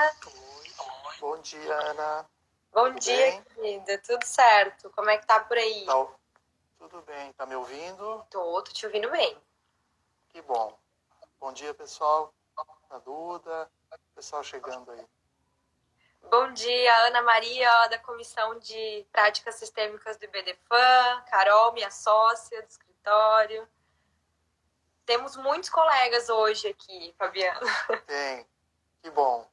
Oi. Bom dia, Ana. Bom Tudo dia, bem? querida. Tudo certo? Como é que tá por aí? Tá, tudo bem. Tá me ouvindo? Tô te ouvindo bem. Que bom. Bom dia, pessoal. A Duda, pessoal chegando aí. Bom dia, Ana Maria, ó, da Comissão de Práticas Sistêmicas do IBDFAN, Carol, minha sócia do escritório. Temos muitos colegas hoje aqui, Fabiana. Tem. Que bom.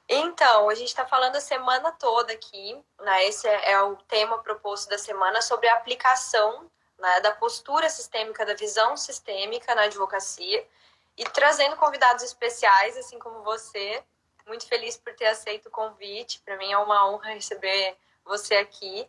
Então, a gente está falando a semana toda aqui, né? Esse é o tema proposto da semana sobre a aplicação, né, da postura sistêmica, da visão sistêmica na advocacia e trazendo convidados especiais, assim como você. Muito feliz por ter aceito o convite. Para mim é uma honra receber você aqui.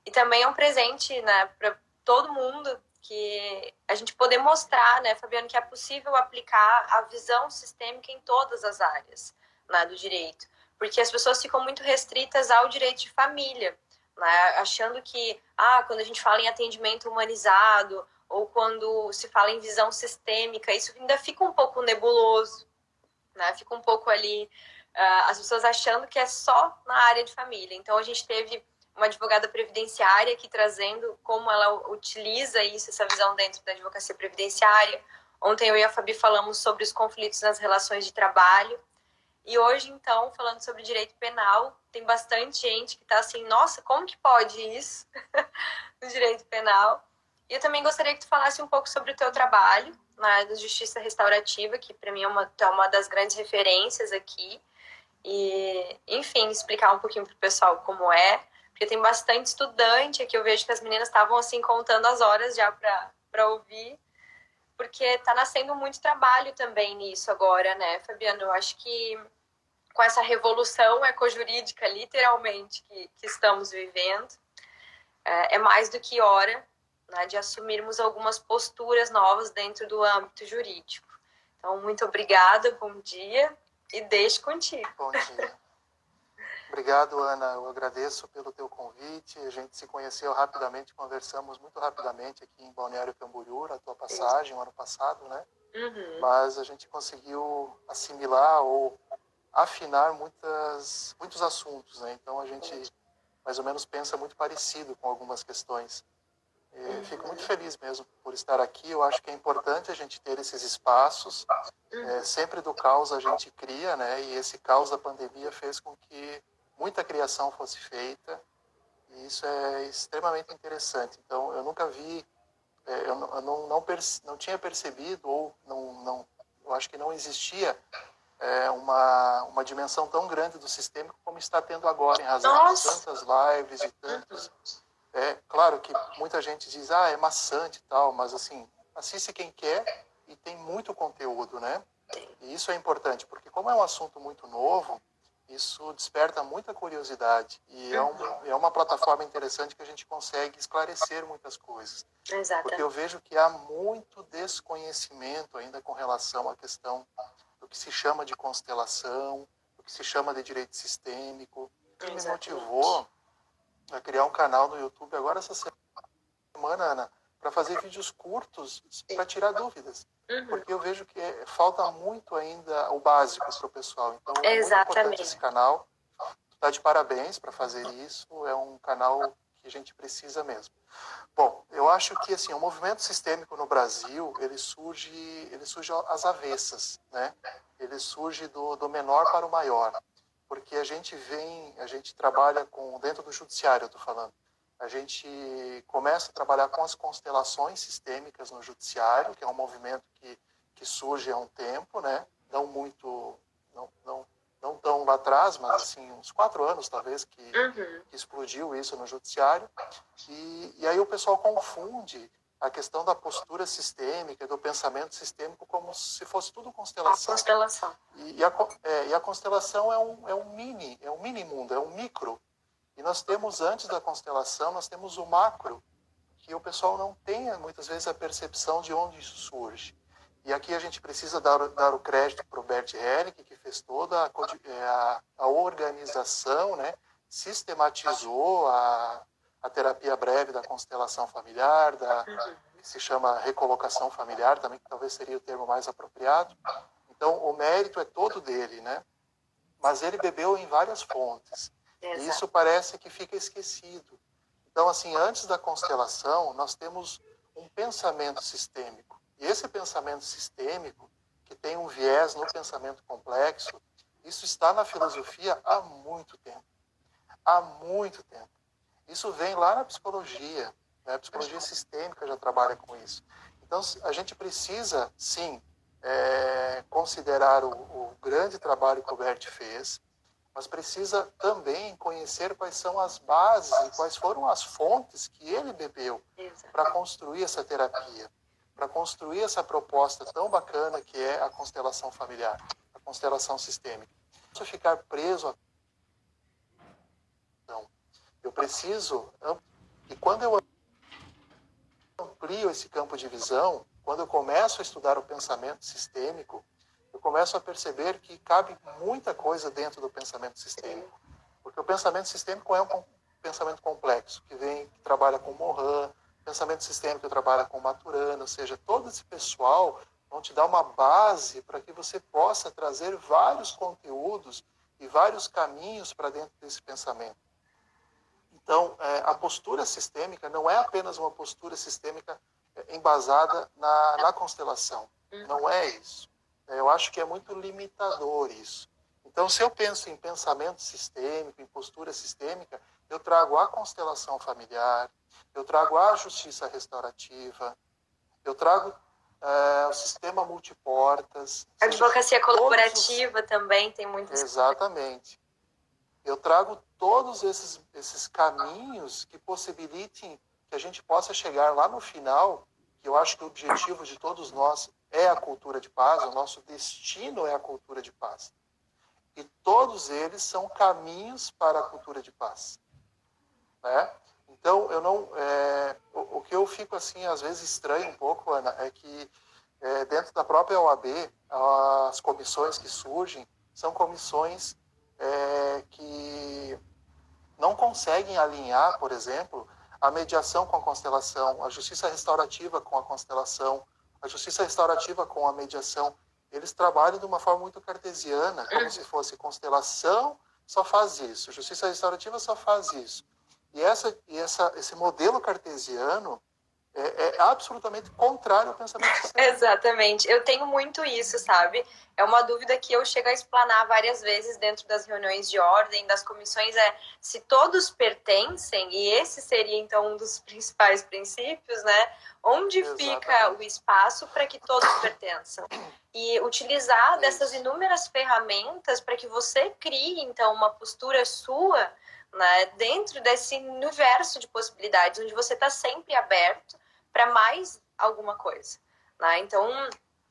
E também é um presente, né, para todo mundo que a gente poder mostrar, né, Fabiano, que é possível aplicar a visão sistêmica em todas as áreas, né, do direito. Porque as pessoas ficam muito restritas ao direito de família, né, achando que, quando a gente fala em atendimento humanizado ou quando se fala em visão sistêmica, isso ainda fica um pouco nebuloso, né? Fica um pouco ali, as pessoas achando que é só na área de família. Então, a gente teve uma advogada previdenciária aqui trazendo como ela utiliza isso, essa visão dentro da advocacia previdenciária. Ontem eu e a Fabi falamos sobre os conflitos nas relações de trabalho. E hoje, então, falando sobre direito penal, tem bastante gente que está assim, nossa, como que pode isso no direito penal? E eu também gostaria que tu falasse um pouco sobre o teu trabalho na área da justiça restaurativa, que para mim é uma das grandes referências aqui. E, enfim, explicar um pouquinho para o pessoal como é, porque tem bastante estudante aqui, eu vejo que as meninas estavam assim contando as horas já para ouvir, porque está nascendo muito trabalho também nisso agora, né, Fabiano? Eu acho que com essa revolução ecojurídica, literalmente, que estamos vivendo, é mais do que hora, né, de assumirmos algumas posturas novas dentro do âmbito jurídico. Então, muito obrigada, bom dia e deixo contigo. Bom dia. Obrigado, Ana. Eu agradeço pelo teu convite. A gente se conheceu rapidamente, conversamos muito rapidamente aqui em Balneário Camboriú, na tua passagem, no ano passado, né? Uhum. Mas a gente conseguiu assimilar ou afinar muitos assuntos, né? Então a gente mais ou menos pensa muito parecido com algumas questões. Fico muito feliz mesmo por estar aqui. Eu acho que é importante a gente ter esses espaços. Sempre do caos a gente cria, né? E esse caos da pandemia fez com que muita criação fosse feita. E isso é extremamente interessante. Então, eu nunca vi, não tinha percebido, ou eu acho que não existia uma dimensão tão grande do sistêmico como está tendo agora, em razão de tantas lives e tantos. Claro que muita gente diz, é maçante e tal, mas assim, assiste quem quer e tem muito conteúdo, né? E isso é importante, porque como é um assunto muito novo, isso desperta muita curiosidade e é uma plataforma interessante que a gente consegue esclarecer muitas coisas. Exatamente. Porque eu vejo que há muito desconhecimento ainda com relação à questão do que se chama de constelação, do que se chama de direito sistêmico, que me motivou a criar um canal no YouTube agora essa semana, Ana, para fazer vídeos curtos para tirar dúvidas. Porque eu vejo que falta muito ainda o básico para o pessoal. Então, é muito importante esse canal. Está de parabéns para fazer isso. É um canal que a gente precisa mesmo. Bom, eu acho que assim, o movimento sistêmico no Brasil, ele surge às avessas, né? Ele surge do menor para o maior. Porque a gente trabalha dentro do judiciário, eu estou falando. A gente começa a trabalhar com as constelações sistêmicas no judiciário, que é um movimento que surge há um tempo, né? Não tão lá atrás, mas assim, uns 4 anos talvez que explodiu isso no judiciário. E aí o pessoal confunde a questão da postura sistêmica, do pensamento sistêmico, como se fosse tudo constelação. E a constelação é um mini mundo, é um micro. E nós temos, antes da constelação, nós temos o macro, que o pessoal não tem, muitas vezes, a percepção de onde isso surge. E aqui a gente precisa dar o crédito para o Bert Hellick, que fez toda a organização, né? Sistematizou a terapia breve da constelação familiar, que se chama recolocação familiar, também, que talvez seria o termo mais apropriado. Então, o mérito é todo dele, né? Mas ele bebeu em várias fontes. Exato. E isso parece que fica esquecido. Então, assim, antes da constelação, nós temos um pensamento sistêmico. E esse pensamento sistêmico, que tem um viés no pensamento complexo, isso está na filosofia há muito tempo. Há muito tempo. Isso vem lá na psicologia, né? A psicologia sistêmica já trabalha com isso. Então, a gente precisa, sim, considerar o grande trabalho que o Bert fez, mas precisa também conhecer quais são as bases e quais foram as fontes que ele bebeu para construir essa terapia, para construir essa proposta tão bacana que é a constelação familiar, a constelação sistêmica. Não preciso ficar preso a... Não. Eu preciso... E quando eu amplio esse campo de visão, quando eu começo a estudar o pensamento sistêmico, eu começo a perceber que cabe muita coisa dentro do pensamento sistêmico. Porque o pensamento sistêmico é um pensamento complexo, que trabalha com Morin, pensamento sistêmico que trabalha com Maturana, ou seja, todo esse pessoal vão te dar uma base para que você possa trazer vários conteúdos e vários caminhos para dentro desse pensamento. Então, a postura sistêmica não é apenas uma postura sistêmica embasada na constelação. Não é isso. Eu acho que é muito limitador isso. Então, se eu penso em pensamento sistêmico, em postura sistêmica, eu trago a constelação familiar, eu trago a justiça restaurativa, eu trago o sistema multiportas. A advocacia colaborativa também tem muito... Exatamente. Eu trago todos esses caminhos que possibilitem que a gente possa chegar lá no final, que eu acho que o objetivo de todos nós é a cultura de paz, o nosso destino é a cultura de paz. E todos eles são caminhos para a cultura de paz. Né? Então, eu não, o que eu fico assim, às vezes estranho um pouco, Ana, é que dentro da própria OAB, as comissões que surgem são comissões que não conseguem alinhar, por exemplo, a mediação com a constelação, a justiça restaurativa com a constelação, a justiça restaurativa com a mediação. Eles trabalham de uma forma muito cartesiana, como se fosse constelação só faz isso, justiça restaurativa só faz isso. E esse modelo cartesiano é absolutamente contrário ao pensamento sistêmico. Exatamente. Eu tenho muito isso, sabe? É uma dúvida que eu chego a explanar várias vezes dentro das reuniões de ordem, das comissões, se todos pertencem, e esse seria, então, um dos principais princípios, né? Onde Exatamente. fica o espaço para que todos pertençam? E utilizar dessas inúmeras ferramentas para que você crie, então, uma postura sua, né, dentro desse universo de possibilidades, onde você está sempre aberto para mais alguma coisa, né? Então,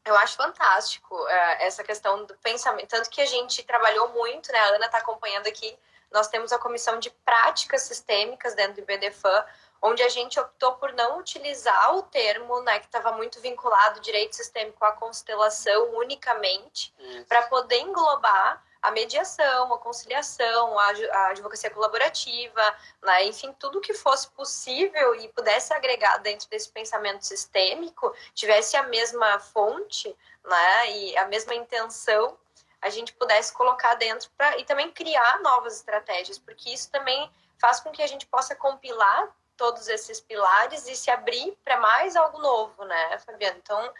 eu acho fantástico essa questão do pensamento, tanto que a gente trabalhou muito, né? A Ana está acompanhando aqui, nós temos a comissão de práticas sistêmicas dentro do IBDFAN, onde a gente optou por não utilizar o termo, né, que estava muito vinculado ao direito sistêmico à constelação unicamente, para poder englobar a mediação, a conciliação, a advocacia colaborativa, né? Enfim, tudo que fosse possível e pudesse agregar dentro desse pensamento sistêmico, tivesse a mesma fonte, né? E a mesma intenção, a gente pudesse colocar dentro e também criar novas estratégias, porque isso também faz com que a gente possa compilar todos esses pilares e se abrir para mais algo novo, né, Fabiano? Então,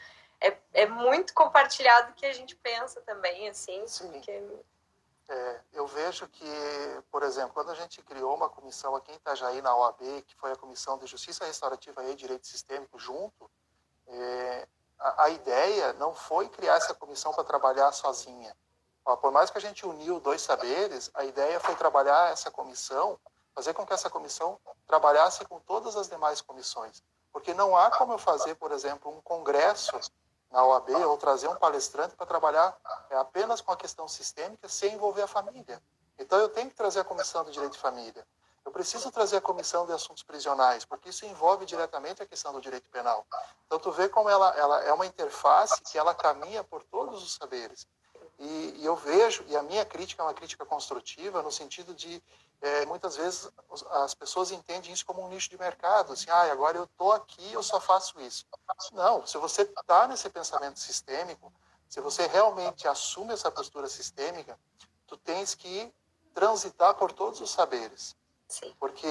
é muito compartilhado que a gente pensa também, assim. Sim. Porque... eu vejo que, por exemplo, quando a gente criou uma comissão aqui em Itajaí, na OAB, que foi a Comissão de Justiça Restaurativa e Direito Sistêmico junto, a ideia não foi criar essa comissão para trabalhar sozinha. Por mais que a gente uniu dois saberes, a ideia foi trabalhar essa comissão, fazer com que essa comissão trabalhasse com todas as demais comissões. Porque não há como eu fazer, por exemplo, um congresso na OAB ou trazer um palestrante para trabalhar apenas com a questão sistêmica sem envolver a família. Então eu tenho que trazer a comissão do direito de família. Eu preciso trazer a comissão de assuntos prisionais, porque isso envolve diretamente a questão do direito penal. Então tu vê como ela é uma interface que ela caminha por todos os saberes. E eu vejo, e a minha crítica é uma crítica construtiva, no sentido de, muitas vezes, as pessoas entendem isso como um nicho de mercado. Assim, agora eu estou aqui, eu só faço isso. Não, se você está nesse pensamento sistêmico, Se você realmente assume essa postura sistêmica, tu tens que transitar por todos os saberes. Sim. Porque,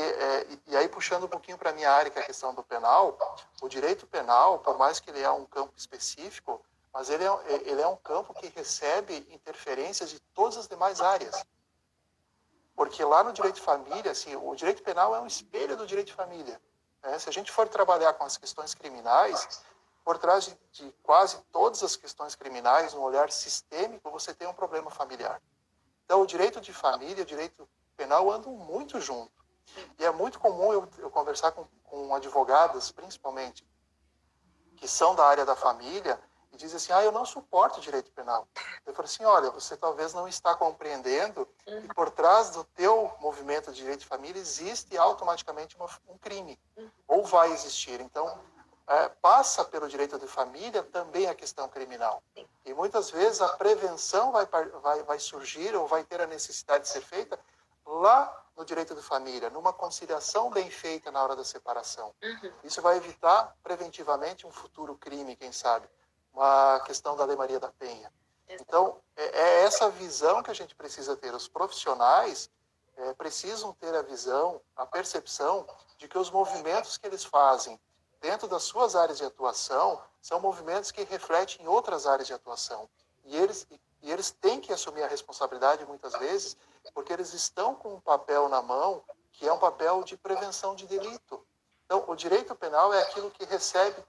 e aí puxando um pouquinho para a minha área, que é a questão do penal, o direito penal, por mais que ele é um campo específico, mas ele é um campo que recebe interferências de todas as demais áreas. Porque lá no direito de família, assim, o direito penal é um espelho do direito de família. Né? Se a gente for trabalhar com as questões criminais, por trás de quase todas as questões criminais, no olhar sistêmico, você tem um problema familiar. Então, o direito de família e o direito penal andam muito junto. E é muito comum eu conversar com advogadas, principalmente, que são da área da família, e dizem assim, eu não suporto o direito penal. Eu falo assim, olha, você talvez não está compreendendo que por trás do teu movimento de direito de família existe automaticamente um crime, ou vai existir. Então, passa pelo direito de família também a questão criminal. E muitas vezes a prevenção vai surgir ou vai ter a necessidade de ser feita lá no direito de família, numa conciliação bem feita na hora da separação. Isso vai evitar preventivamente um futuro crime, quem sabe, uma questão da Lei Maria da Penha. Então, é essa visão que a gente precisa ter. Os profissionais precisam ter a visão, a percepção de que os movimentos que eles fazem dentro das suas áreas de atuação são movimentos que refletem em outras áreas de atuação. E eles têm que assumir a responsabilidade, muitas vezes, porque eles estão com um papel na mão que é um papel de prevenção de delito. Então, o direito penal é aquilo que recebe,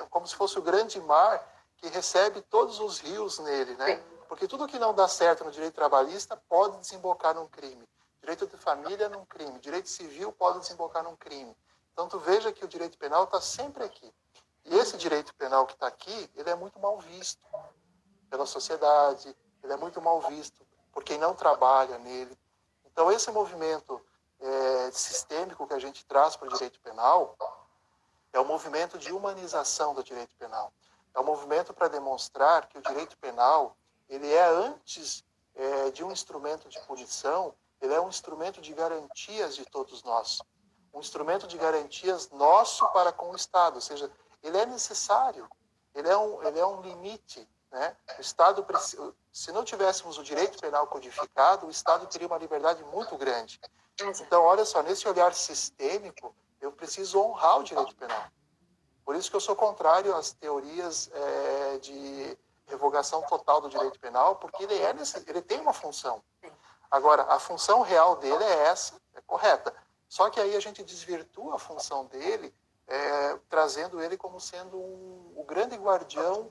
como se fosse o grande mar que recebe todos os rios nele, né? Porque tudo que não dá certo no direito trabalhista pode desembocar num crime. Direito de família num crime. Direito civil pode desembocar num crime. Então, tu veja que o direito penal está sempre aqui. E esse direito penal que está aqui, ele é muito mal visto pela sociedade, ele é muito mal visto por quem não trabalha nele. Então, esse movimento sistêmico que a gente traz para o direito penal é um movimento de humanização do direito penal. É um movimento para demonstrar que o direito penal, ele é antes de um instrumento de punição, ele é um instrumento de garantias de todos nós. Um instrumento de garantias nosso para com o Estado, ou seja, ele é necessário, ele é um limite. Né? O Estado, se não tivéssemos o direito penal codificado, o Estado teria uma liberdade muito grande. Então, olha só, nesse olhar sistêmico, eu preciso honrar o direito penal. Por isso que eu sou contrário às teorias de revogação total do direito penal, porque ele tem uma função. Agora, a função real dele é essa, é correta. Só que aí a gente desvirtua a função dele, trazendo ele como sendo o grande guardião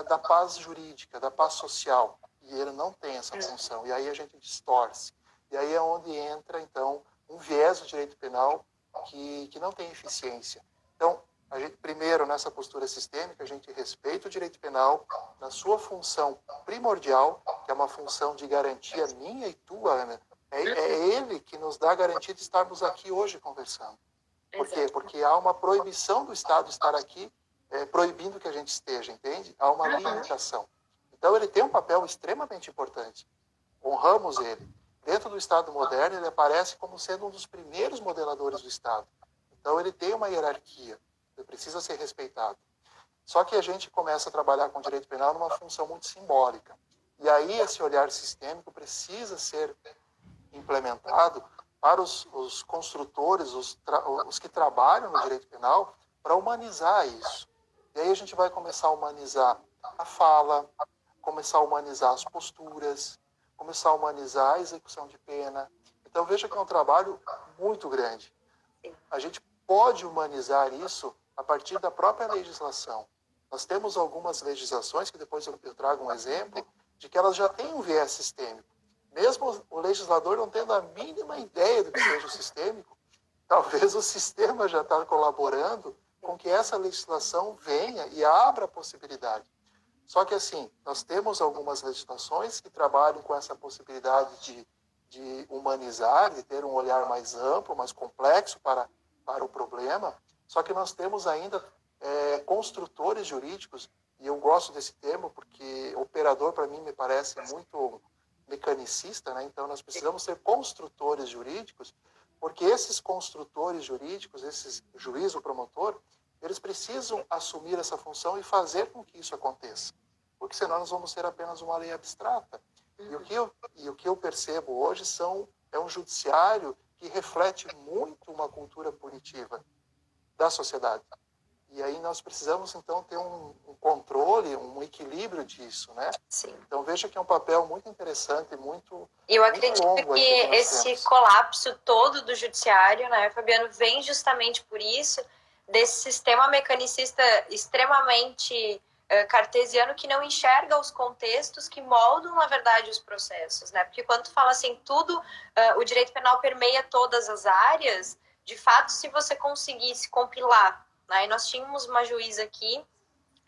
da paz jurídica, da paz social. E ele não tem essa função. E aí a gente distorce. E aí é onde entra, então, um viés do direito penal que não tem eficiência. Então, a gente, primeiro, nessa postura sistêmica, a gente respeita o direito penal na sua função primordial, que é uma função de garantia minha e tua, Ana. É ele que nos dá a garantia de estarmos aqui hoje conversando. Por quê? Porque há uma proibição do Estado estar aqui, proibindo que a gente esteja, entende? Há uma limitação. Então, ele tem um papel extremamente importante. Honramos ele. Dentro do Estado moderno, ele aparece como sendo um dos primeiros modeladores do Estado. Então, ele tem uma hierarquia. Ele precisa ser respeitado. Só que a gente começa a trabalhar com o direito penal numa função muito simbólica. E aí, esse olhar sistêmico precisa ser implementado para os construtores, os que trabalham no direito penal, para humanizar isso. E aí a gente vai começar a humanizar a fala, começar a humanizar as posturas, começar a humanizar a execução de pena. Então veja que é um trabalho muito grande. A gente pode humanizar isso a partir da própria legislação. Nós temos algumas legislações, que depois eu trago um exemplo, de que elas já têm um viés sistêmico. Mesmo o legislador não tendo a mínima ideia do que seja o sistêmico, talvez o sistema já está colaborando com que essa legislação venha e abra a possibilidade. Só que, assim, nós temos algumas legislações que trabalham com essa possibilidade de humanizar, de ter um olhar mais amplo, mais complexo para o problema, só que nós temos ainda construtores jurídicos, e eu gosto desse termo porque operador, para mim, me parece muito mecanicista, né? Então nós precisamos ser construtores jurídicos, porque esses construtores jurídicos, esses juiz ou promotor, eles precisam assumir essa função e fazer com que isso aconteça. Porque senão nós vamos ter apenas uma lei abstrata. E o que eu percebo hoje é um judiciário que reflete muito uma cultura punitiva da sociedade. E aí nós precisamos, então, ter um controle, um equilíbrio disso, né? Sim. Então, veja que é um papel muito interessante, eu acredito longo que que esse temos. colapso todo do judiciário, né, Fabiano, vem justamente por isso, desse sistema mecanicista extremamente cartesiano que não enxerga os contextos que moldam, na verdade, os processos, né? Porque quando tu fala assim, tudo, o direito penal permeia todas as áreas, de fato, se você conseguisse compilar, né? E nós tínhamos uma juíza aqui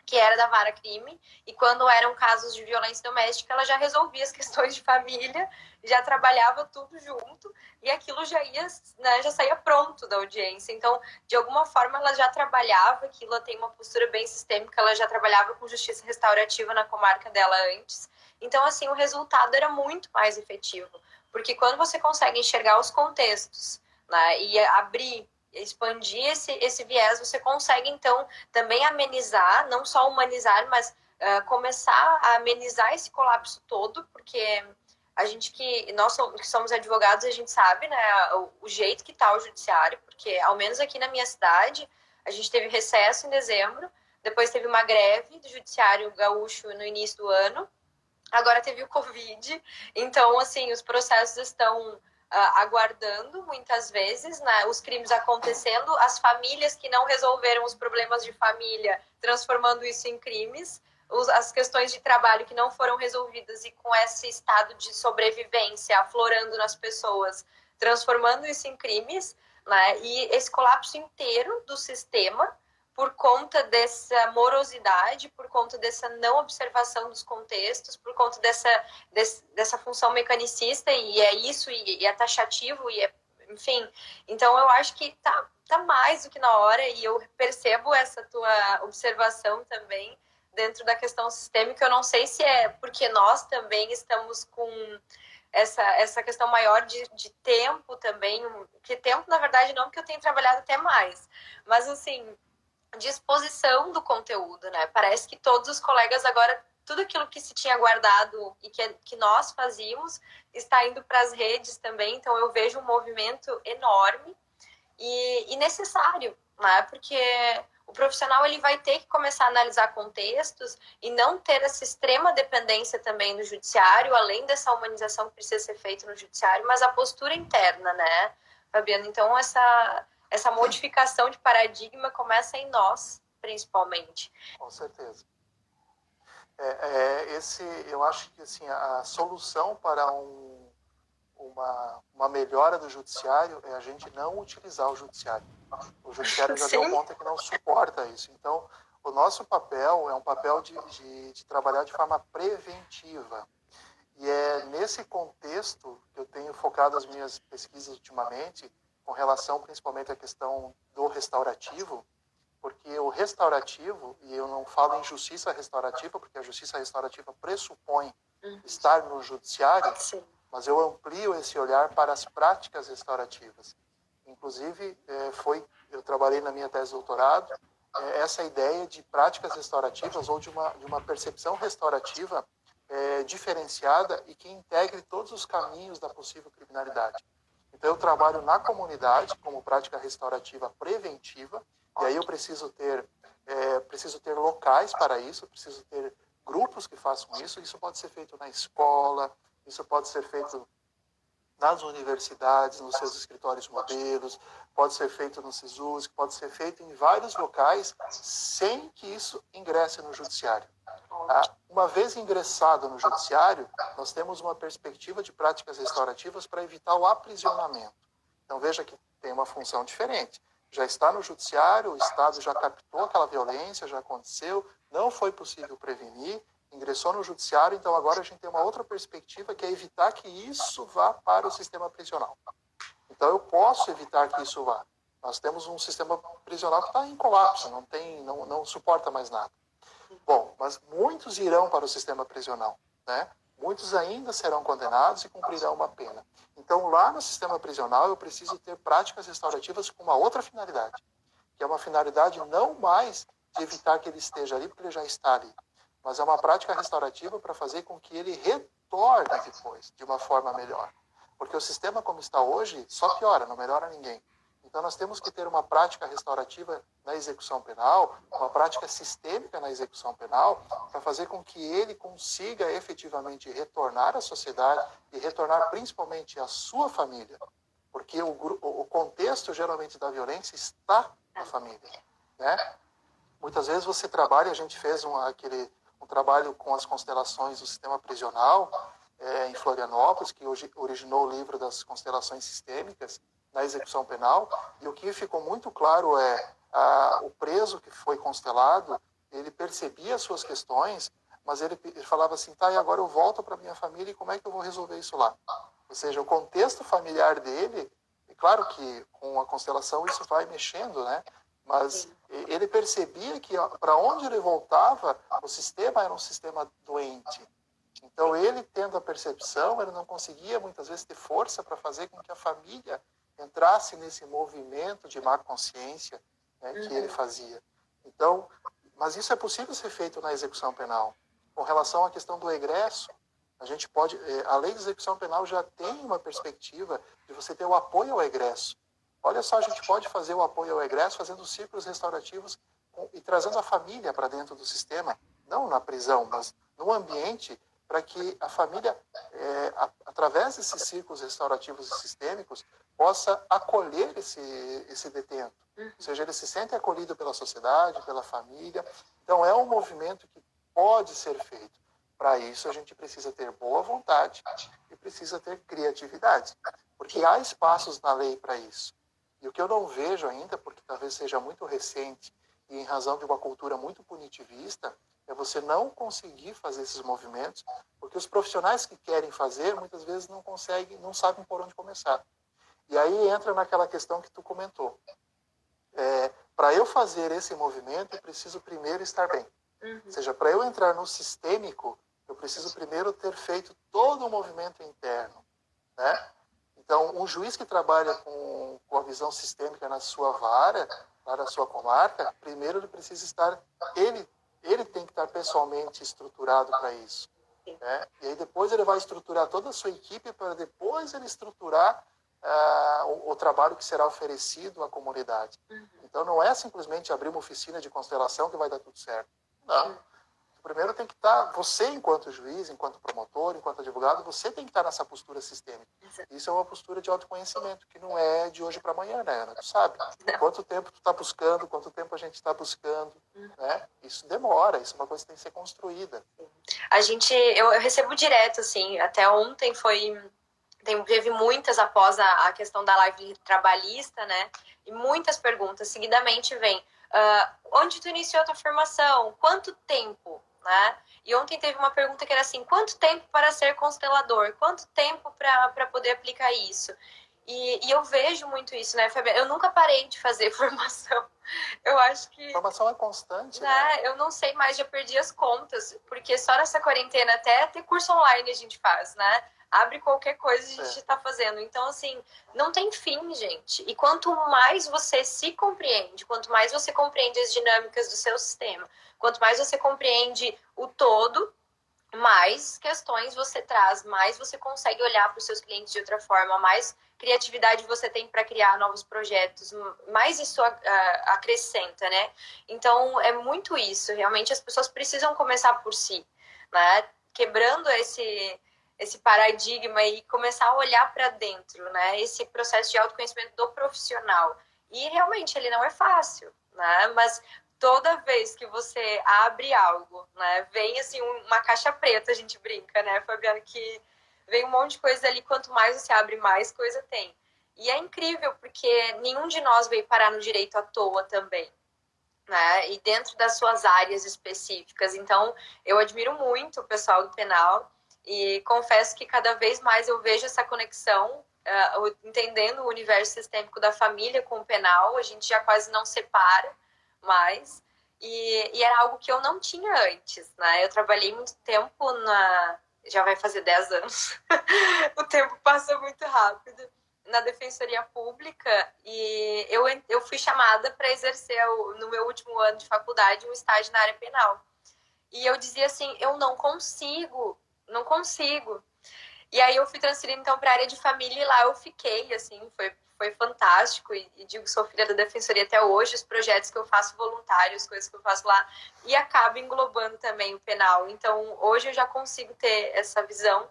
que era da vara crime, e quando eram casos de violência doméstica, ela já resolvia as questões de família, já trabalhava tudo junto, e aquilo já ia, né, já saía pronto da audiência. Então, de alguma forma, ela já trabalhava aquilo, ela tem uma postura bem sistêmica, ela já trabalhava com justiça restaurativa na comarca dela antes. Então, assim, o resultado era muito mais efetivo, porque quando você consegue enxergar os contextos, né, e abrir, expandir esse viés, você consegue, então, também amenizar, não só humanizar, mas começar a amenizar esse colapso todo, porque a gente nós que somos advogados, a gente sabe, né, o jeito que está o judiciário, porque ao menos aqui na minha cidade, a gente teve recesso em dezembro, depois teve uma greve do judiciário gaúcho no início do ano, agora teve o Covid, então, assim, os processos estão aguardando, muitas vezes, né, os crimes acontecendo, as famílias que não resolveram os problemas de família, transformando isso em crimes, as questões de trabalho que não foram resolvidas e com esse estado de sobrevivência aflorando nas pessoas, transformando isso em crimes, né, e esse colapso inteiro do sistema, por conta dessa morosidade, por conta dessa não observação dos contextos, por conta dessa função mecanicista, e é isso, e é taxativo, enfim. Então, eu acho que tá mais do que na hora, e eu percebo essa tua observação também dentro da questão sistêmica. Eu não sei se é porque nós também estamos com essa questão maior de tempo também, que tempo, na verdade, não, porque eu tenho trabalhado até mais, mas, assim, de exposição do conteúdo, né? Parece que todos os colegas agora, tudo aquilo que se tinha guardado e que nós fazíamos, está indo para as redes também. Então, eu vejo um movimento enorme e necessário, né? Porque o profissional ele vai ter que começar a analisar contextos e não ter essa extrema dependência também do judiciário, além dessa humanização que precisa ser feita no judiciário, mas a postura interna, né, Fabiana? Então, essa modificação de paradigma começa em nós, principalmente. Com certeza. Eu acho que assim, a solução para uma melhora do judiciário é a gente não utilizar o judiciário. O judiciário já deu conta que não suporta isso. Então, o nosso papel é um papel de trabalhar de forma preventiva. E é nesse contexto que eu tenho focado as minhas pesquisas ultimamente, com relação principalmente à questão do restaurativo, porque o restaurativo, e eu não falo em justiça restaurativa, porque a justiça restaurativa pressupõe estar no judiciário, Sim. mas eu amplio esse olhar para as práticas restaurativas. Inclusive, eu trabalhei na minha tese de doutorado, essa ideia de práticas restaurativas ou de uma percepção restaurativa diferenciada e que integre todos os caminhos da possível criminalidade. Então, eu trabalho na comunidade como prática restaurativa preventiva, e aí eu preciso ter locais para isso, preciso ter grupos que façam isso. Isso pode ser feito na escola, isso pode ser feito nas universidades, nos seus escritórios modelos, pode ser feito no SISUS, pode ser feito em vários locais, sem que isso ingresse no judiciário. Uma vez ingressado no judiciário, nós temos uma perspectiva de práticas restaurativas para evitar o aprisionamento. Então, veja que tem uma função diferente. Já está no judiciário, o Estado já captou aquela violência, já aconteceu, não foi possível prevenir, ingressou no judiciário, então agora a gente tem uma outra perspectiva, que é evitar que isso vá para o sistema prisional. Então, eu posso evitar que isso vá. Nós temos um sistema prisional que está em colapso, não suporta mais nada. Bom, mas muitos irão para o sistema prisional, né? Muitos ainda serão condenados e cumprirão uma pena. Então, lá no sistema prisional, eu preciso ter práticas restaurativas com uma outra finalidade, que é uma finalidade não mais de evitar que ele esteja ali, porque ele já está ali, mas é uma prática restaurativa para fazer com que ele retorne depois, de uma forma melhor. Porque o sistema como está hoje só piora, não melhora ninguém. Então nós temos que ter uma prática restaurativa na execução penal, uma prática sistêmica na execução penal, para fazer com que ele consiga efetivamente retornar à sociedade e retornar principalmente à sua família. Porque o contexto geralmente da violência está na família, né? Muitas vezes você trabalha, a gente fez um trabalho com as constelações do sistema prisional em Florianópolis, que hoje originou o livro das constelações sistêmicas na execução penal, e o que ficou muito claro o preso que foi constelado, ele percebia as suas questões, mas ele falava assim, tá, e agora eu volto para minha família e como é que eu vou resolver isso lá? Ou seja, o contexto familiar dele, é claro que com a constelação isso vai mexendo, né? Mas ele percebia que para onde ele voltava, o sistema era um sistema doente. Então, ele tendo a percepção, ele não conseguia muitas vezes ter força para fazer com que a família entrasse nesse movimento de má consciência, né, que ele fazia. Então, mas isso é possível ser feito na execução penal. Com relação à questão do egresso, a gente pode, a lei de execução penal já tem uma perspectiva de você ter o apoio ao egresso. Olha só, a gente pode fazer o apoio ao egresso fazendo círculos restaurativos e trazendo a família para dentro do sistema, não na prisão, mas no ambiente, para que a família, através desses círculos restaurativos e sistêmicos, possa acolher esse detento. Ou seja, ele se sente acolhido pela sociedade, pela família. Então, é um movimento que pode ser feito. Para isso, a gente precisa ter boa vontade e precisa ter criatividade, porque há espaços na lei para isso. E o que eu não vejo ainda, porque talvez seja muito recente e em razão de uma cultura muito punitivista, é você não conseguir fazer esses movimentos, porque os profissionais que querem fazer, muitas vezes não conseguem, não sabem por onde começar. E aí entra naquela questão que tu comentou. Para eu fazer esse movimento, eu preciso primeiro estar bem. Ou seja, para eu entrar no sistêmico, eu preciso primeiro ter feito todo o movimento interno, né? Então, um juiz que trabalha com a visão sistêmica na sua vara, lá na sua comarca, primeiro ele precisa estar, ele tem que estar pessoalmente estruturado para isso, né? E aí depois ele vai estruturar toda a sua equipe para depois ele estruturar o trabalho que será oferecido à comunidade. Então, não é simplesmente abrir uma oficina de constelação que vai dar tudo certo. Não. Primeiro tem que estar, você enquanto juiz, enquanto promotor, enquanto advogado, você tem que estar nessa postura sistêmica. Isso é uma postura de autoconhecimento, que não é de hoje para amanhã, né, Ana? Tu sabe quanto tempo tu está buscando, quanto tempo a gente está buscando, né? Isso demora, isso é uma coisa que tem que ser construída. Eu recebo direto, assim, até ontem teve muitas após a questão da live trabalhista, né? E muitas perguntas. Seguidamente vem, onde tu iniciou a tua formação? Quanto tempo? Né? E ontem teve uma pergunta que era assim, quanto tempo para ser constelador? Quanto tempo para poder aplicar isso? E eu vejo muito isso, né, Fabiana? Eu nunca parei de fazer formação. Eu acho que... Formação é constante, né? Eu não sei mais, já perdi as contas, porque só nessa quarentena até ter curso online a gente faz, né? Abre qualquer coisa a gente está fazendo. Então, assim, não tem fim, gente. E quanto mais você se compreende, quanto mais você compreende as dinâmicas do seu sistema, quanto mais você compreende o todo, mais questões você traz, mais você consegue olhar para os seus clientes de outra forma, mais criatividade você tem para criar novos projetos, mais isso acrescenta, né? Então, é muito isso. Realmente, as pessoas precisam começar por si, né? Quebrando esse paradigma e começar a olhar para dentro, né? Esse processo de autoconhecimento do profissional. E realmente ele não é fácil, né? Mas toda vez que você abre algo, né? Vem assim uma caixa preta, a gente brinca, né, Fabiana, que vem um monte de coisa ali, quanto mais você abre, mais coisa tem. E é incrível, porque nenhum de nós veio parar no direito à toa também, né? E dentro das suas áreas específicas. Então, eu admiro muito o pessoal do penal e confesso que cada vez mais eu vejo essa conexão, entendendo o universo sistêmico da família com o penal, a gente já quase não separa mais, e era algo que eu não tinha antes, né? Eu trabalhei muito tempo já vai fazer 10 anos, o tempo passa muito rápido, na Defensoria Pública e eu fui chamada para exercer, no meu último ano de faculdade, um estágio na área penal. E eu dizia assim, eu não consigo. E aí eu fui transferida, então, para a área de família e lá eu fiquei, assim, foi fantástico. E digo, sou filha da Defensoria até hoje, os projetos que eu faço voluntários, coisas que eu faço lá, e acaba englobando também o penal. Então, hoje eu já consigo ter essa visão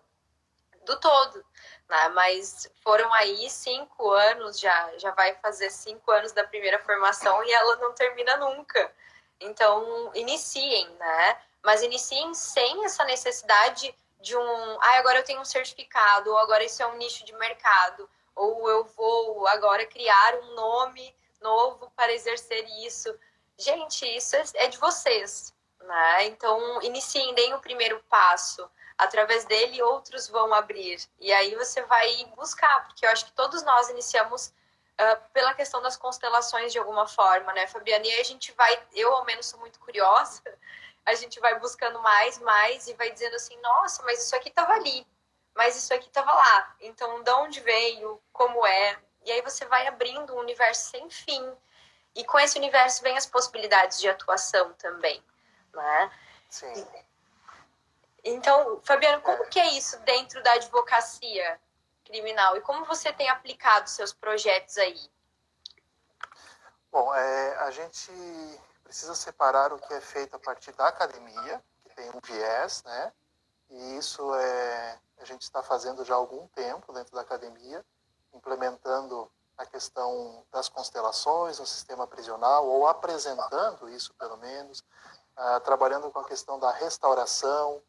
do todo, né? Mas foram aí 5 anos, já vai fazer 5 anos da primeira formação e ela não termina nunca. Então, iniciem, né? Mas iniciem sem essa necessidade de agora eu tenho um certificado, ou agora isso é um nicho de mercado, ou eu vou agora criar um nome novo para exercer isso. Gente, isso é de vocês, né? Então, iniciem, deem o primeiro passo. Através dele, outros vão abrir. E aí você vai buscar, porque eu acho que todos nós iniciamos pela questão das constelações de alguma forma, né, Fabiana? E aí a gente vai, eu ao menos sou muito curiosa, a gente vai buscando mais, e vai dizendo assim, nossa, mas isso aqui estava ali, mas isso aqui estava lá. Então, de onde veio, como é? E aí você vai abrindo um universo sem fim. E com esse universo vem as possibilidades de atuação também, né? Sim. Então, Fabiano, como que é isso dentro da advocacia criminal? E como você tem aplicado seus projetos aí? Bom, a gente precisa separar o que é feito a partir da academia, que tem um viés, né? E isso a gente está fazendo já há algum tempo dentro da academia, implementando a questão das constelações no sistema prisional, ou apresentando isso, pelo menos, trabalhando com a questão da restauração,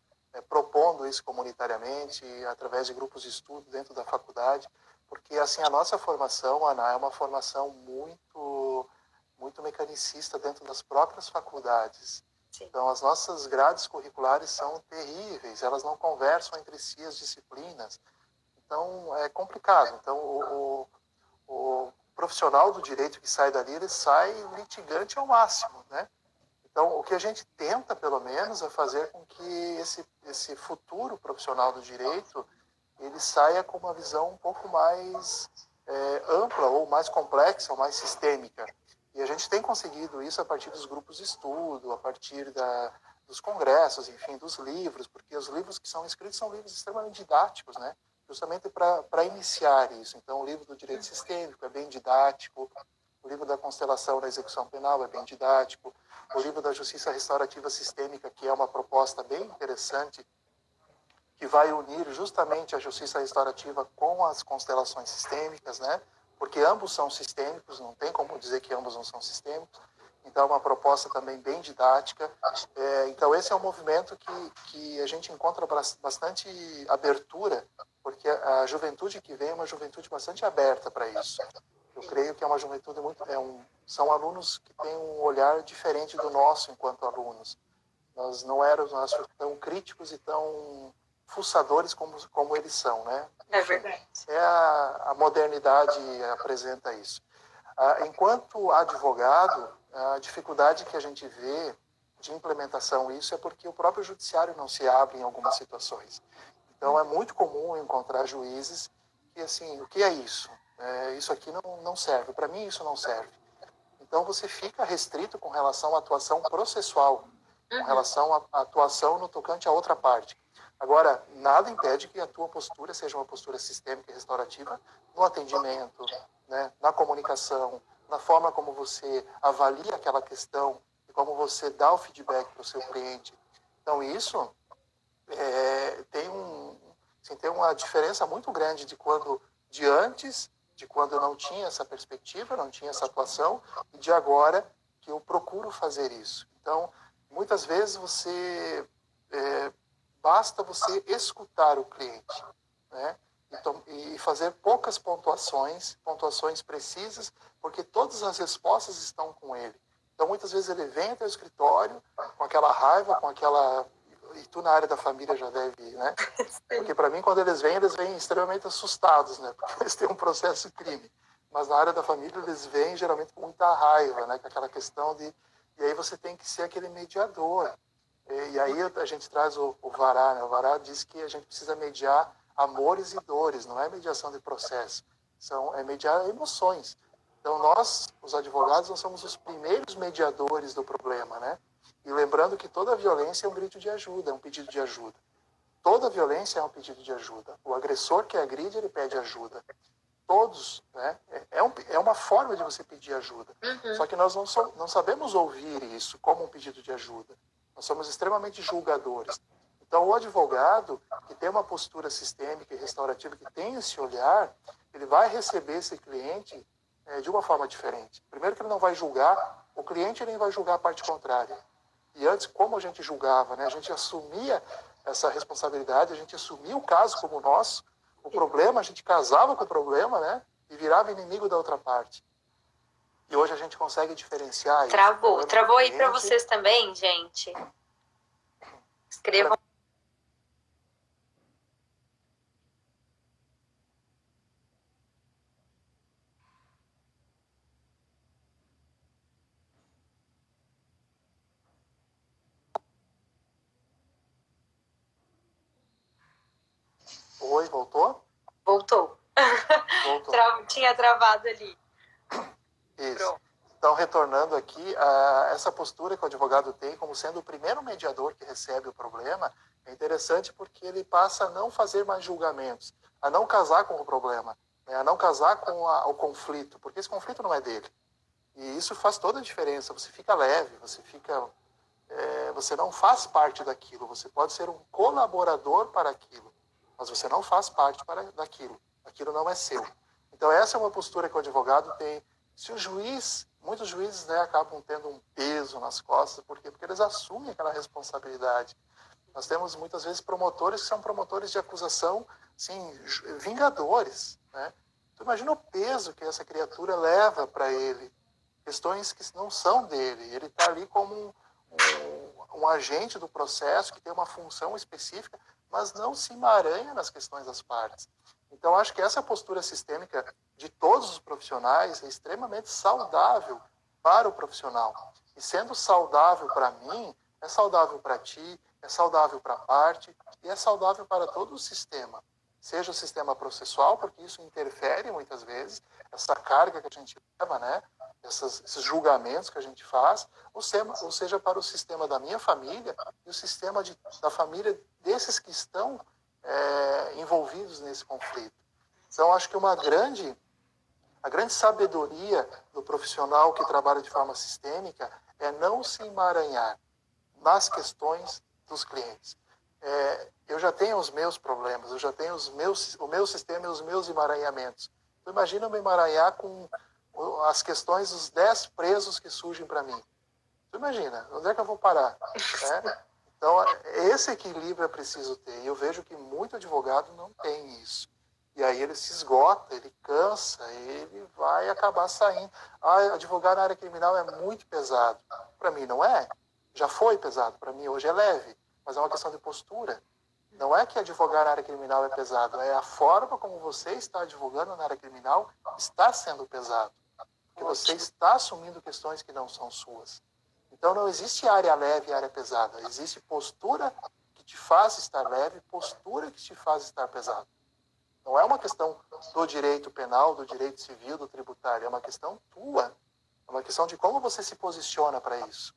propondo isso comunitariamente, através de grupos de estudo dentro da faculdade, porque assim a nossa formação, Ana, é uma formação muito mecanicista dentro das próprias faculdades. Sim. Então, as nossas grades curriculares são terríveis, elas não conversam entre si as disciplinas. Então, é complicado. Então, o profissional do direito que sai dali, ele sai litigante ao máximo, né? Então, o que a gente tenta, pelo menos, é fazer com que esse futuro profissional do direito ele saia com uma visão um pouco mais ampla, ou mais complexa, ou mais sistêmica. E a gente tem conseguido isso a partir dos grupos de estudo, a partir dos congressos, enfim, dos livros, porque os livros que são escritos são livros extremamente didáticos, né? Justamente para iniciar isso. Então, o livro do direito sistêmico é bem didático, o livro da constelação da execução penal é bem didático, o livro da justiça restaurativa sistêmica, que é uma proposta bem interessante, que vai unir justamente a justiça restaurativa com as constelações sistêmicas, né? Porque ambos são sistêmicos, não tem como dizer que ambos não são sistêmicos. Então, é uma proposta também bem didática. Então, esse é um movimento que a gente encontra bastante abertura, porque a juventude que vem é uma juventude bastante aberta para isso. Eu creio que é uma juventude são alunos que têm um olhar diferente do nosso enquanto alunos. Nós não éramos tão críticos e tão fuçadores como eles são, né? É verdade. A modernidade apresenta isso. Enquanto advogado, a dificuldade que a gente vê de implementação isso é porque o próprio judiciário não se abre em algumas situações. Então, é muito comum encontrar juízes que, assim, o que é isso? Isso aqui não serve. Para mim, isso não serve. Então, você fica restrito com relação à atuação processual, com relação à atuação no tocante à outra parte. Agora, nada impede que a tua postura seja uma postura sistêmica e restaurativa no atendimento, né, na comunicação, na forma como você avalia aquela questão e como você dá o feedback para o seu cliente. Então, isso tem uma diferença muito grande de antes, de quando eu não tinha essa perspectiva, não tinha essa atuação, e de agora que eu procuro fazer isso. Então, muitas vezes basta você escutar o cliente, né? E fazer poucas pontuações precisas, porque todas as respostas estão com ele. Então, muitas vezes ele vem até o escritório com aquela raiva, e tu na área da família já deve, né? Porque para mim, quando eles vêm extremamente assustados, né? Porque eles têm um processo de crime. Mas na área da família, eles vêm geralmente com muita raiva, né? Com aquela questão de... E aí você tem que ser aquele mediador. E aí a gente traz o VARA, né? O VARA diz que a gente precisa mediar amores e dores, não é mediação de processo. é mediar emoções. Então, nós, os advogados, nós somos os primeiros mediadores do problema, né? E lembrando que toda violência é um grito de ajuda, é um pedido de ajuda. Toda violência é um pedido de ajuda. O agressor que agride, ele pede ajuda. Todos, né? É uma forma de você pedir ajuda. Só que nós não sabemos ouvir isso como um pedido de ajuda. Nós somos extremamente julgadores. Então, o advogado que tem uma postura sistêmica e restaurativa, que tem esse olhar, ele vai receber esse cliente de uma forma diferente. Primeiro que ele não vai julgar o cliente, ele nem vai julgar a parte contrária. E antes, como a gente julgava, né? A gente assumia essa responsabilidade, a gente assumia o caso como nosso, o problema, a gente casava com o problema, né? E virava inimigo da outra parte. E hoje a gente consegue diferenciar isso. Travou aí para vocês também, gente? Escrevam. Oi, voltou? Voltou. Tinha travado ali. Isso. Pronto. Então, retornando aqui, essa postura que o advogado tem como sendo o primeiro mediador que recebe o problema, é interessante porque ele passa a não fazer mais julgamentos, a não casar com o problema, né, a não casar com o conflito, porque esse conflito não é dele. E isso faz toda a diferença. Você fica leve, você não faz parte daquilo, você pode ser um colaborador para aquilo, mas você não faz parte daquilo. Aquilo não é seu. Então, essa é uma postura que o advogado tem. Se o juiz, muitos juízes, né, acabam tendo um peso nas costas, por quê? Porque eles assumem aquela responsabilidade. Nós temos, muitas vezes, promotores que são promotores de acusação, assim, vingadores, né? Então, imagina o peso que essa criatura leva para ele. Questões que não são dele. Ele está ali como um agente do processo que tem uma função específica, mas não se emaranha nas questões das partes. Então, acho que essa postura sistêmica de todos os profissionais é extremamente saudável para o profissional. E sendo saudável para mim, é saudável para ti, é saudável para a parte e é saudável para todo o sistema. Seja o sistema processual, porque isso interfere muitas vezes, essa carga que a gente leva, né? Esses julgamentos que a gente faz, ou seja, para o sistema da minha família e o sistema da família desses que estão envolvidos nesse conflito. Então, acho que a grande sabedoria do profissional que trabalha de forma sistêmica é não se emaranhar nas questões dos clientes. Eu já tenho os meus problemas, eu já tenho o meu sistema e os meus emaranhamentos. Então, imagina eu me emaranhar com as questões dos 10 presos que surgem para mim. Então, imagina, onde é que eu vou parar? Né? Então, esse equilíbrio é preciso ter. E eu vejo que muito advogado não tem isso. E aí ele se esgota, ele cansa, ele vai acabar saindo. Advogar na área criminal é muito pesado. Para mim não é. Já foi pesado. Para mim hoje é leve. Mas é uma questão de postura. Não é que advogar na área criminal é pesado. É a forma como você está advogando na área criminal está sendo pesado. Porque você está assumindo questões que não são suas. Então não existe área leve e área pesada. Existe postura que te faz estar leve, postura que te faz estar pesado. Não é uma questão do direito penal, do direito civil, do tributário. É uma questão tua. É uma questão de como você se posiciona para isso.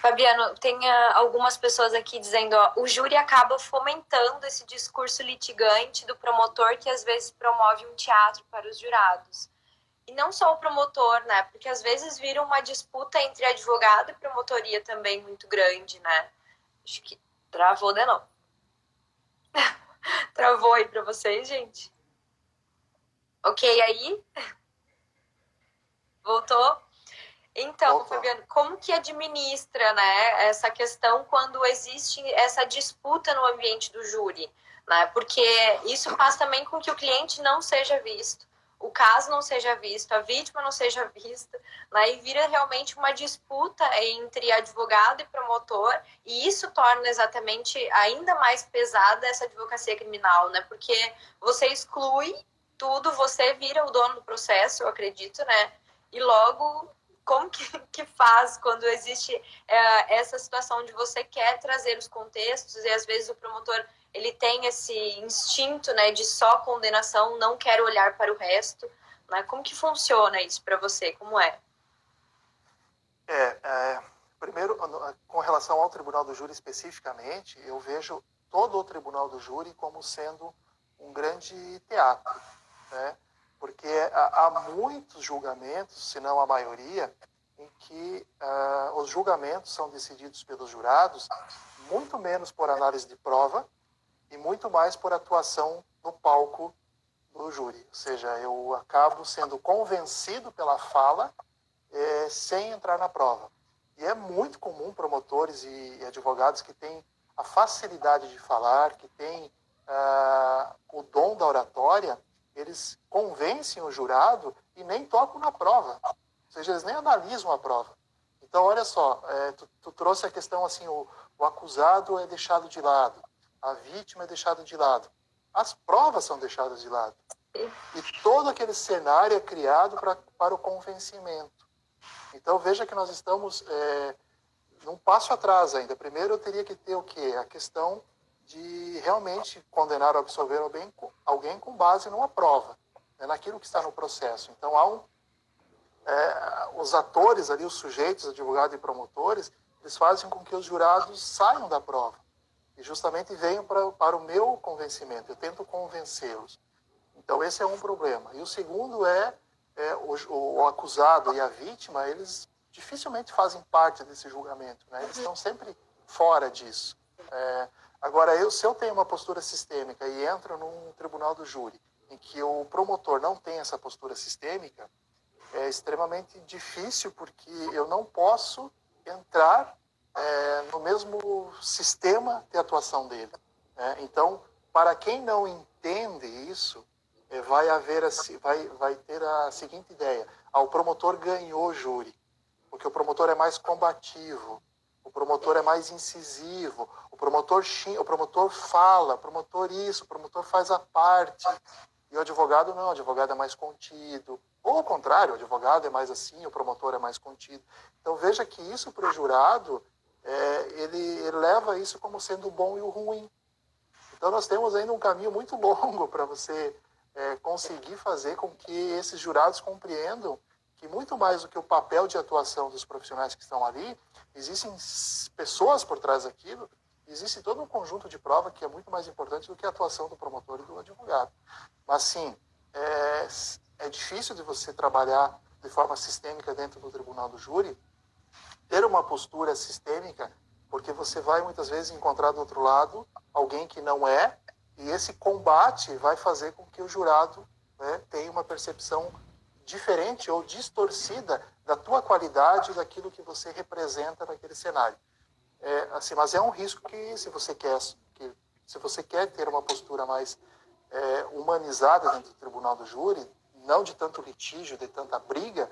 Fabiano, tem algumas pessoas aqui dizendo, o júri acaba fomentando esse discurso litigante do promotor que às vezes promove um teatro para os jurados. E não só o promotor, né? Porque às vezes vira uma disputa entre advogado e promotoria também muito grande, né? Acho que travou de novo. Travou aí para vocês, gente? Ok aí? Voltou? Então, Fabiano, como que administra, né, essa questão quando existe essa disputa no ambiente do júri? Né? Porque isso faz também com que o cliente não seja visto, o caso não seja visto, a vítima não seja vista, né? E vira realmente uma disputa entre advogado e promotor, e isso torna exatamente ainda mais pesada essa advocacia criminal, né? Porque você exclui tudo, você vira o dono do processo, eu acredito, né? E logo como que faz quando existe essa situação de você quer trazer os contextos e às vezes o promotor ele tem esse instinto, né, de só condenação, não quer olhar para o resto, né? Como que funciona isso para você? Como é? Primeiro, com relação ao Tribunal do Júri especificamente, eu vejo todo o Tribunal do Júri como sendo um grande teatro, né? Porque há muitos julgamentos, se não a maioria, em que os julgamentos são decididos pelos jurados muito menos por análise de prova e muito mais por atuação no palco do júri. Ou seja, eu acabo sendo convencido pela fala sem entrar na prova. E é muito comum promotores e advogados que têm a facilidade de falar, que têm o dom da oratória, eles convencem o jurado e nem tocam na prova. Ou seja, eles nem analisam a prova. Então, olha só, tu trouxe a questão assim, o acusado é deixado de lado, a vítima é deixada de lado. As provas são deixadas de lado. E todo aquele cenário é criado para o convencimento. Então, veja que nós estamos num passo atrás ainda. Primeiro, eu teria que ter o quê? A questão de realmente condenar ou absolver alguém com base numa prova, né, naquilo que está no processo. Então, os atores ali, os sujeitos, advogados e promotores, eles fazem com que os jurados saiam da prova e justamente venham para o meu convencimento. Eu tento convencê-los. Então, esse é um problema. E o segundo o acusado e a vítima, eles dificilmente fazem parte desse julgamento, né? Eles estão sempre fora disso. Agora, se eu tenho uma postura sistêmica e entro num tribunal do júri em que o promotor não tem essa postura sistêmica, é extremamente difícil, porque eu não posso entrar no mesmo sistema de atuação dele, né? Então, para quem não entende isso, vai ter a seguinte ideia: o promotor ganhou o júri, porque o promotor é mais combativo, o promotor é mais incisivo, o promotor fala, o promotor faz a parte. E o advogado não, o advogado é mais contido. Ou ao contrário, o advogado é mais assim, o promotor é mais contido. Então veja que isso para o jurado, ele leva isso como sendo o bom e o ruim. Então nós temos ainda um caminho muito longo para você conseguir fazer com que esses jurados compreendam que muito mais do que o papel de atuação dos profissionais que estão ali, existem pessoas por trás daquilo, existe todo um conjunto de prova que é muito mais importante do que a atuação do promotor e do advogado. Mas sim, é difícil de você trabalhar de forma sistêmica dentro do tribunal do júri, ter uma postura sistêmica, porque você vai muitas vezes encontrar do outro lado alguém que não é, e esse combate vai fazer com que o jurado, né, tenha uma percepção diferente ou distorcida da tua qualidade, daquilo que você representa naquele cenário. Mas é um risco que, se você quer ter uma postura mais humanizada dentro do tribunal do júri, não de tanto litígio, de tanta briga,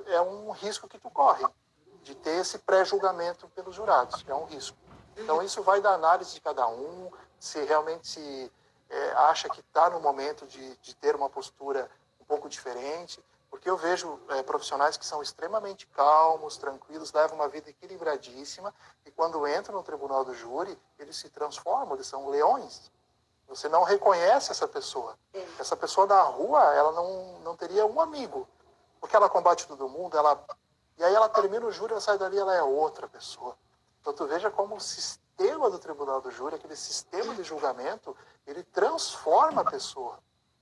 é um risco que tu corre, de ter esse pré-julgamento pelos jurados. É um risco. Então, isso vai da análise de cada um, se realmente acha que está no momento de ter uma postura um pouco diferente, porque eu vejo profissionais que são extremamente calmos, tranquilos, levam uma vida equilibradíssima, e quando entram no tribunal do júri, eles se transformam, eles são leões. Você não reconhece essa pessoa. Essa pessoa na rua, ela não teria um amigo, porque ela combate todo mundo, e aí ela termina o júri, ela sai dali, ela é outra pessoa. Então tu veja como o sistema do tribunal do júri, aquele sistema de julgamento, ele transforma a pessoa,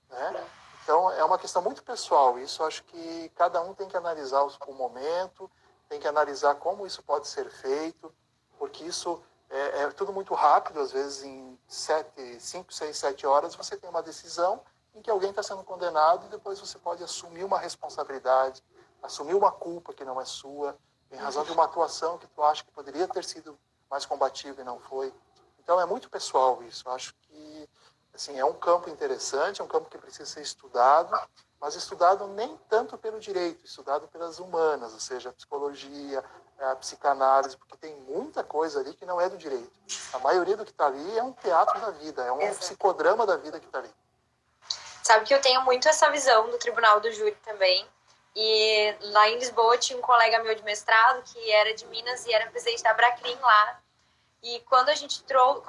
né? Então é uma questão muito pessoal. Isso eu acho que cada um tem que analisar o momento, tem que analisar como isso pode ser feito, porque isso é tudo muito rápido. Às vezes em 5, 6, 7 horas você tem uma decisão em que alguém está sendo condenado, e depois você pode assumir uma responsabilidade, assumir uma culpa que não é sua, em razão de uma atuação que tu acha que poderia ter sido mais combativa e não foi. Então é muito pessoal isso. Eu acho que assim, é um campo interessante, é um campo que precisa ser estudado, mas estudado nem tanto pelo direito, estudado pelas humanas, ou seja, a psicologia, a psicanálise, porque tem muita coisa ali que não é do direito. A maioria do que está ali é um teatro da vida, é um psicodrama da vida que está ali. Sabe que eu tenho muito essa visão do tribunal do júri também, E lá em Lisboa tinha um colega meu de mestrado que era de Minas e era presidente da Abracrim lá. E quando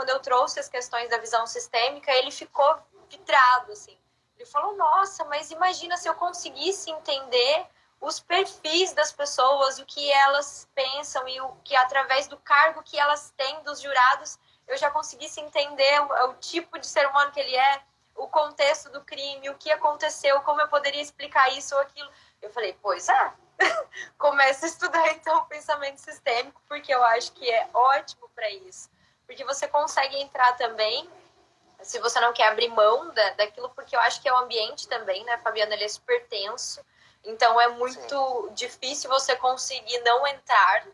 eu trouxe as questões da visão sistêmica, ele ficou vidrado, assim. Ele falou, nossa, mas imagina se eu conseguisse entender os perfis das pessoas, o que elas pensam e o que, através do cargo que elas têm dos jurados, eu já conseguisse entender o tipo de ser humano que ele é, o contexto do crime, o que aconteceu, como eu poderia explicar isso ou aquilo. Eu falei, pois é, comece a estudar então o pensamento sistêmico, porque eu acho que é ótimo para isso. Porque você consegue entrar também, se você não quer abrir mão daquilo, porque eu acho que é o ambiente também, né, Fabiana, ele é super tenso, então é muito difícil você conseguir não entrar,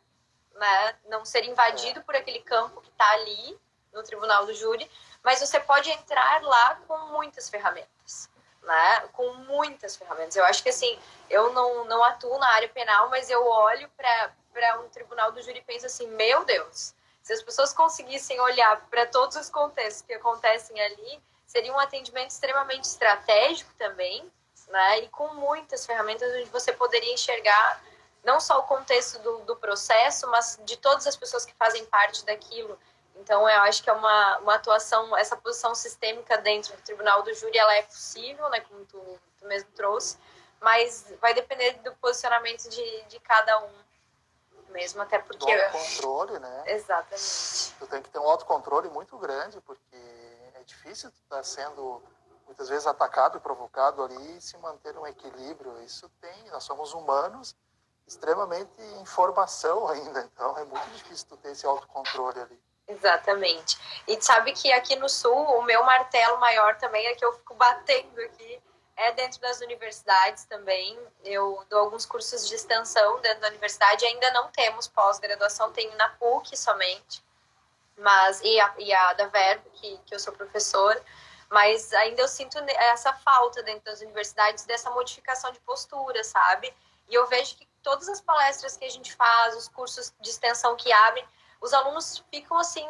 né, não ser invadido por aquele campo que está ali no tribunal do júri, mas você pode entrar lá com muitas ferramentas. Né? Com muitas ferramentas. Eu acho que assim, eu não atuo na área penal, mas eu olho para um tribunal do júri e penso assim, meu Deus, se as pessoas conseguissem olhar para todos os contextos que acontecem ali, seria um atendimento extremamente estratégico também, né? E com muitas ferramentas onde você poderia enxergar não só o contexto do processo, mas de todas as pessoas que fazem parte daquilo. Então, eu acho que é uma atuação, essa posição sistêmica dentro do tribunal do júri, ela é possível, né, como tu mesmo trouxe, mas vai depender do posicionamento de cada um mesmo, até porque... Do autocontrole, né? Exatamente. Tu tem que ter um autocontrole muito grande, porque é difícil tu estar sendo, muitas vezes, atacado e provocado ali e se manter um equilíbrio. Isso tem, nós somos humanos, extremamente em formação ainda, então é muito difícil tu ter esse autocontrole ali. Exatamente. E sabe que aqui no Sul, o meu martelo maior também é que eu fico batendo aqui, é dentro das universidades também. Eu dou alguns cursos de extensão dentro da universidade, ainda não temos pós-graduação, tenho na PUC somente, mas e a da Verbo, que eu sou professora, mas ainda eu sinto essa falta dentro das universidades dessa modificação de postura, sabe? E eu vejo que todas as palestras que a gente faz, os cursos de extensão que abrem, os alunos ficam assim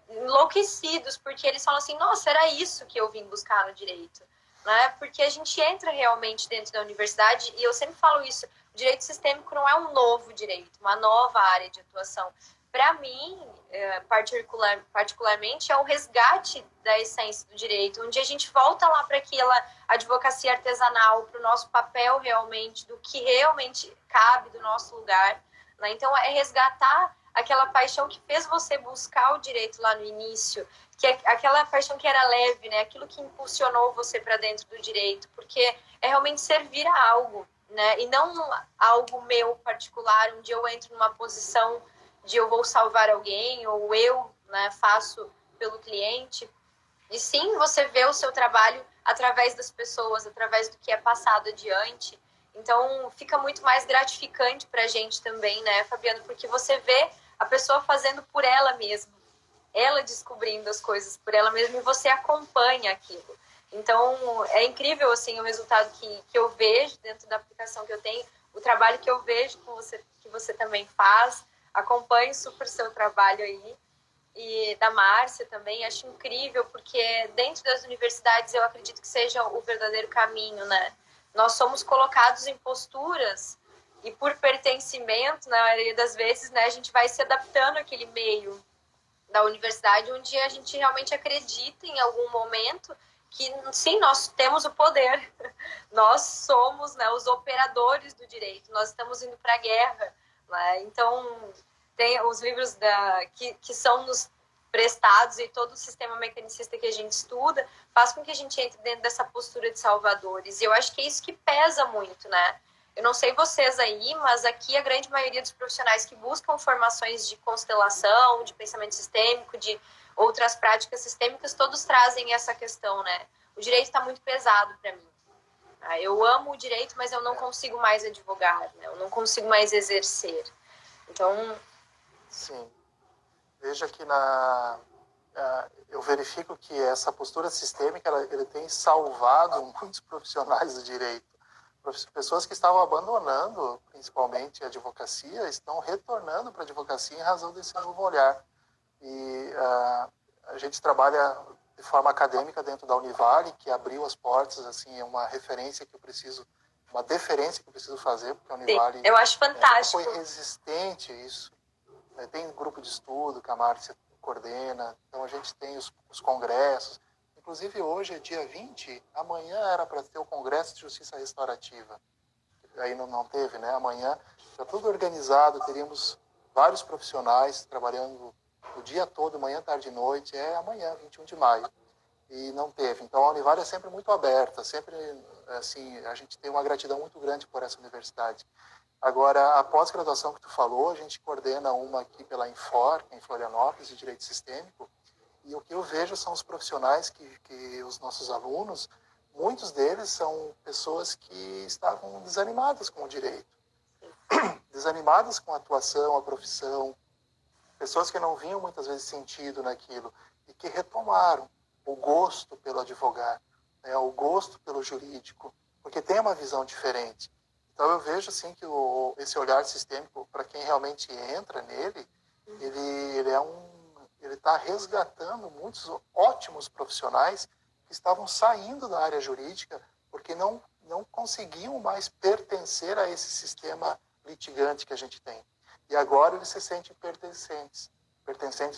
enlouquecidos, porque eles falam assim, nossa, era isso que eu vim buscar no direito, né? Porque a gente entra realmente dentro da universidade, e eu sempre falo isso, o direito sistêmico não é um novo direito, uma nova área de atuação. Para mim, particularmente, é o resgate da essência do direito, onde a gente volta lá para aquela advocacia artesanal, para o nosso papel realmente, do que realmente cabe do nosso lugar, né? Então, é resgatar aquela paixão que fez você buscar o direito lá no início, que é aquela paixão que era leve, né? Aquilo que impulsionou você para dentro do direito, porque é realmente servir a algo, né? E não algo meu particular, onde eu entro numa posição de eu vou salvar alguém, ou eu, né, faço pelo cliente. E sim, você vê o seu trabalho através das pessoas, através do que é passado adiante. Então, fica muito mais gratificante para a gente também, né, Fabiano? Porque você vê a pessoa fazendo por ela mesma, ela descobrindo as coisas por ela mesma e você acompanha aquilo. Então, é incrível, assim, o resultado que eu vejo dentro da aplicação que eu tenho, o trabalho que eu vejo que você também faz. Acompanho super seu trabalho aí. E da Márcia também, acho incrível, porque dentro das universidades eu acredito que seja o verdadeiro caminho, né? Nós somos colocados em posturas e por pertencimento, na maioria das vezes, né, a gente vai se adaptando àquele meio da universidade, onde a gente realmente acredita em algum momento que, sim, nós temos o poder. Nós somos, né, os operadores do direito, nós estamos indo para a guerra. Né? Então, tem os livros que são nos prestados e todo o sistema mecanicista que a gente estuda faz com que a gente entre dentro dessa postura de salvadores. E eu acho que é isso que pesa muito, né? Eu não sei vocês aí, mas aqui a grande maioria dos profissionais que buscam formações de constelação, de pensamento sistêmico, de outras práticas sistêmicas, todos trazem essa questão, né? O direito está muito pesado para mim. Eu amo o direito, mas eu não consigo mais advogar, né? Eu não consigo mais exercer. Então... Sim. Veja que eu verifico que essa postura sistêmica ele tem salvado muitos profissionais do direito. Pessoas que estavam abandonando, principalmente a advocacia, estão retornando para a advocacia em razão desse novo olhar. E a gente trabalha de forma acadêmica dentro da Univale, que abriu as portas, assim, é uma referência que eu preciso uma deferência que eu preciso fazer, porque a Sim, Univale eu acho fantástico. foi resistente a isso. Tem um grupo de estudo que a Márcia coordena, então a gente tem os congressos. Inclusive hoje é dia 20, amanhã era para ter o Congresso de Justiça Restaurativa. Aí não teve, né? Amanhã está tudo organizado, teríamos vários profissionais trabalhando o dia todo, manhã, tarde e noite, é amanhã, 21 de maio. E não teve. Então a Univale é sempre muito aberta, sempre, assim, a gente tem uma gratidão muito grande por essa universidade. Agora, a pós-graduação que tu falou, a gente coordena uma aqui pela Infor, em Florianópolis, de Direito Sistêmico, e o que eu vejo são os profissionais que os nossos alunos, muitos deles são pessoas que estavam desanimadas com o direito, desanimadas com a atuação, a profissão, pessoas que não viam muitas vezes sentido naquilo e que retomaram o gosto pelo advogado, né, o gosto pelo jurídico, porque tem uma visão diferente. Então eu vejo assim que esse olhar sistêmico, para quem realmente entra nele, ele está resgatando muitos ótimos profissionais que estavam saindo da área jurídica porque não conseguiam mais pertencer a esse sistema litigante que a gente tem. E agora eles se sentem pertencentes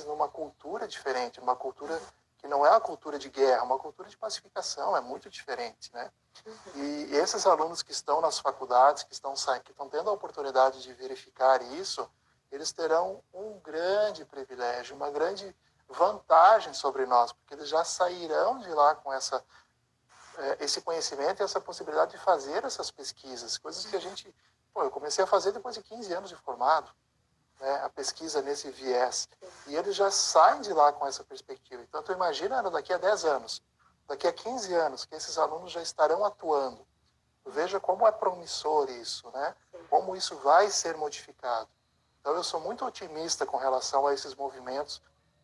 numa cultura diferente, numa cultura que não é a cultura de guerra, uma cultura de pacificação, é muito diferente, né? E esses alunos que estão nas faculdades, que estão tendo a oportunidade de verificar isso, eles terão um grande privilégio, uma grande vantagem sobre nós, porque eles já sairão de lá com esse conhecimento e essa possibilidade de fazer essas pesquisas, coisas que eu comecei a fazer depois de 15 anos de formado, né, a pesquisa nesse viés. E eles já saem de lá com essa perspectiva. Então, tu imagina daqui a 10 anos, daqui a 15 anos, que esses alunos já estarão atuando. Veja como é promissor isso, né? Como isso vai ser modificado. Então, eu sou muito otimista com relação a esses movimentos,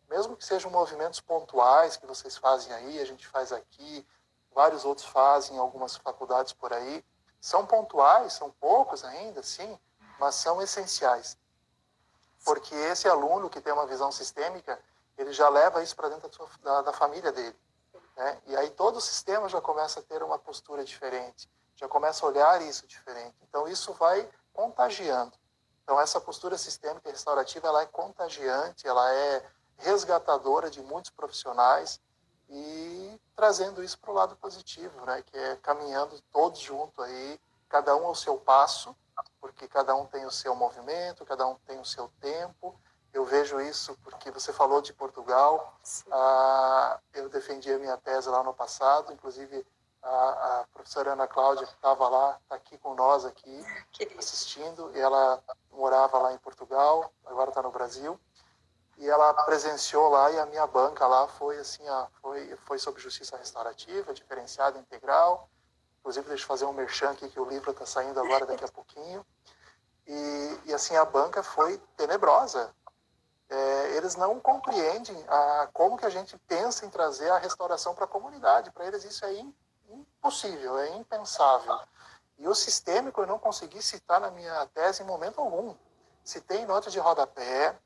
mesmo que sejam movimentos pontuais que vocês fazem aí, a gente faz aqui, vários outros fazem em algumas faculdades por aí. São pontuais, são poucos ainda, sim, mas são essenciais. Porque esse aluno que tem uma visão sistêmica, ele já leva isso para dentro da família dele, né? E aí todo o sistema já começa a ter uma postura diferente, já começa a olhar isso diferente. Então isso vai contagiando. Então essa postura sistêmica e restaurativa, ela é contagiante, ela é resgatadora de muitos profissionais e trazendo isso para o lado positivo, né? Que é caminhando todos juntos aí, cada um ao seu passo, porque cada um tem o seu movimento, cada um tem o seu tempo. Eu vejo isso porque você falou de Portugal. Eu defendi a minha tese lá no passado, inclusive a professora Ana Cláudia, que estava lá, está aqui com nós aqui, assistindo, e ela morava lá em Portugal, agora está no Brasil, e ela presenciou lá, e a minha banca lá foi assim, foi sobre justiça restaurativa, diferenciada, integral. Inclusive, deixa eu fazer um merchan aqui, que o livro está saindo agora daqui a pouquinho. E assim, a banca foi tenebrosa. Eles não compreendem como que a gente pensa em trazer a restauração para a comunidade. Para eles isso é impossível, é impensável. E o sistêmico eu não consegui citar na minha tese em momento algum. Citei em nota de rodapé,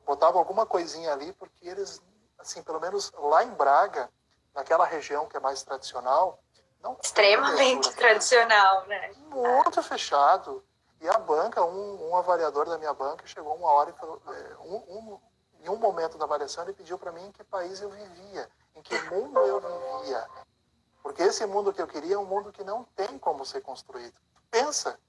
botava alguma coisinha ali, porque eles, assim, pelo menos lá em Braga, naquela região que é mais tradicional, não extremamente tradicional, né? Muito fechado. E a banca, um avaliador da minha banca chegou uma hora e falou, em um momento da avaliação ele pediu para mim em que país eu vivia, em que mundo eu vivia. Porque esse mundo que eu queria é um mundo que não tem como ser construído. Pensa.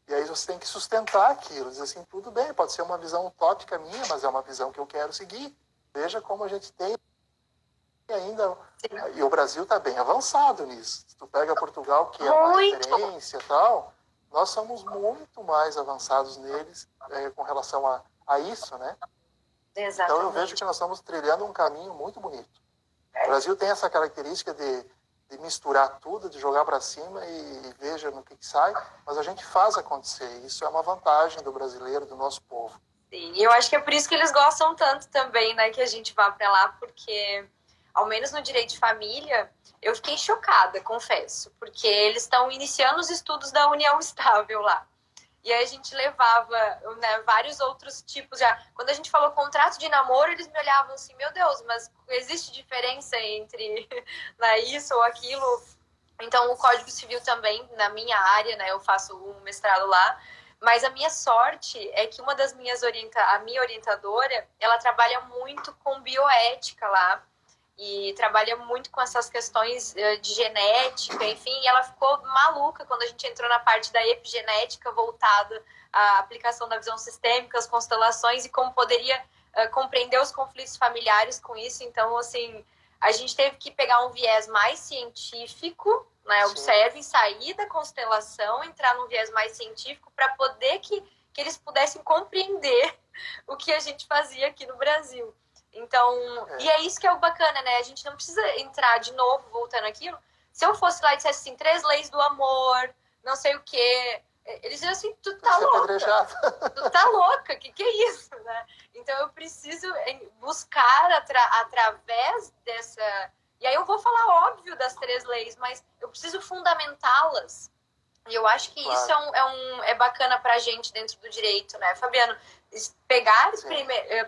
E aí você tem que sustentar aquilo. Dizer assim, tudo bem, pode ser uma visão utópica minha, mas é uma visão que eu quero seguir. Veja como a gente tem ainda... E o Brasil está bem avançado nisso. Se tu pega Portugal, que é uma referência e tal, nós somos muito mais avançados neles com relação a isso, né? Exatamente. Então eu vejo que nós estamos trilhando um caminho muito bonito. O Brasil tem essa característica de misturar tudo, de jogar para cima e veja no que sai, mas a gente faz acontecer. Isso é uma vantagem do brasileiro, do nosso povo. Sim, e eu acho que é por isso que eles gostam tanto também, né, que a gente vá para lá, porque, ao menos no direito de família, eu fiquei chocada, confesso, porque eles estão iniciando os estudos da união estável lá. E aí a gente levava, né, vários outros tipos já. Quando a gente falou contrato de namoro, eles me olhavam assim, meu Deus, mas existe diferença entre, né, isso ou aquilo? Então, o Código Civil também, na minha área, né, eu faço um mestrado lá, mas a minha sorte é que uma das a minha orientadora, ela trabalha muito com bioética lá, e trabalha muito com essas questões de genética, enfim, e ela ficou maluca quando a gente entrou na parte da epigenética voltada à aplicação da visão sistêmica, as constelações e como poderia compreender os conflitos familiares com isso. Então, assim, a gente teve que pegar um viés mais científico, né? Observe, sair da constelação, entrar num viés mais científico para poder que eles pudessem compreender o que a gente fazia aqui no Brasil. Então, e é isso que é o bacana, né? A gente não precisa entrar de novo, voltando aquilo. Se eu fosse lá e dissesse assim, 3 leis do amor, não sei o quê, eles dizem assim, tu tá louca. Tu tá louca, que é isso, né? Então eu preciso buscar através dessa... E aí eu vou falar óbvio das 3 leis, mas eu preciso fundamentá-las. E eu acho que isso é bacana pra gente dentro do direito, né, Fabiano? Pegar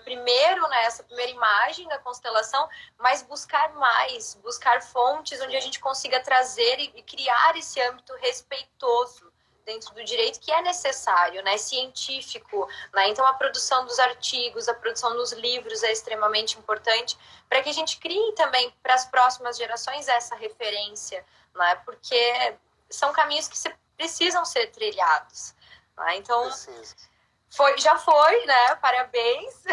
primeiro, né, essa primeira imagem da constelação, mas buscar mais, buscar fontes onde a gente consiga trazer e criar esse âmbito respeitoso dentro do direito que é necessário, né, científico, né? Então a produção dos artigos, a produção dos livros é extremamente importante para que a gente crie também para as próximas gerações essa referência, né? Porque são caminhos que precisam ser trilhados, né? Então já foi, né? Parabéns.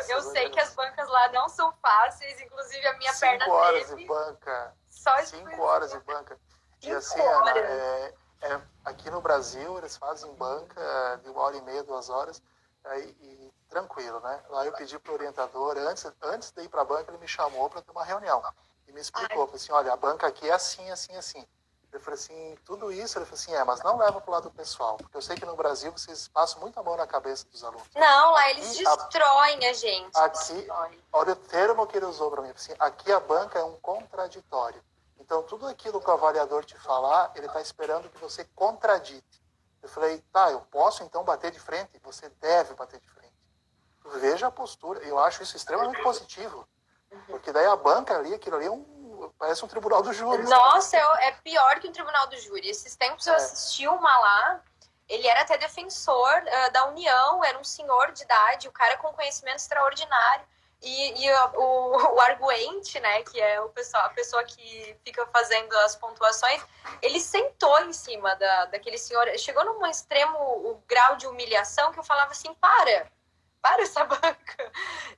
Eu sei que as bancas lá não são fáceis, inclusive a minha perna 5 horas de banca. Só 5 horas de banca. E assim, Ana, aqui no Brasil eles fazem banca de 1h30, 2 horas, e tranquilo, né? Lá eu pedi para o orientador, antes de ir para a banca, ele me chamou para ter uma reunião. E me explicou, falou assim, olha, a banca aqui é assim, assim, assim. Eu falei assim, tudo isso, ele falou assim, mas não leva para o lado pessoal, porque eu sei que no Brasil vocês passam muita mão na cabeça dos alunos. Não, lá eles destroem a gente. Aqui, olha o termo que ele usou para mim, assim, aqui a banca é um contraditório. Então, tudo aquilo que o avaliador te falar, ele está esperando que você contradite. Eu falei, tá, eu posso então bater de frente? Você deve bater de frente. Veja a postura, eu acho isso extremamente positivo. Porque daí a banca ali, aquilo ali parece um tribunal do júri. Nossa, é pior que um tribunal do júri. Esses tempos eu assisti uma lá, ele era até defensor da União, era um senhor de idade, o cara com conhecimento extraordinário. E o arguente, né, que é a pessoa que fica fazendo as pontuações, ele sentou em cima daquele senhor. Chegou num extremo o grau de humilhação que eu falava assim, para essa banca.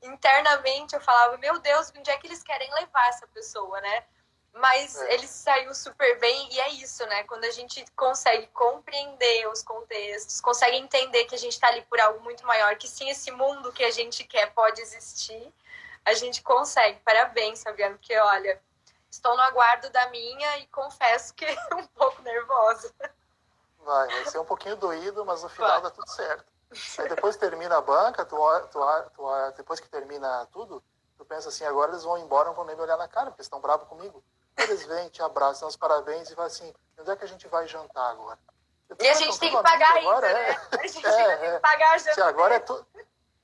Internamente eu falava, meu Deus, onde é que eles querem levar essa pessoa, né? Mas ele saiu super bem, e é isso, né? Quando a gente consegue compreender os contextos, consegue entender que a gente está ali por algo muito maior, que sim, esse mundo que a gente quer pode existir, a gente consegue. Parabéns, Fabiano, porque, olha, estou no aguardo da minha e confesso que é um pouco nervosa. Vai ser um pouquinho doído, mas no final dá tudo certo. Aí depois termina a banca, depois que termina tudo, tu pensa assim, agora eles vão embora, não vão nem me olhar na cara, porque estão bravos comigo. Eles vêm, te abraçam, dão os parabéns e falam assim, onde é que a gente vai jantar agora? E a gente tem que pagar ainda, né? A gente tem que pagar a janta. Agora é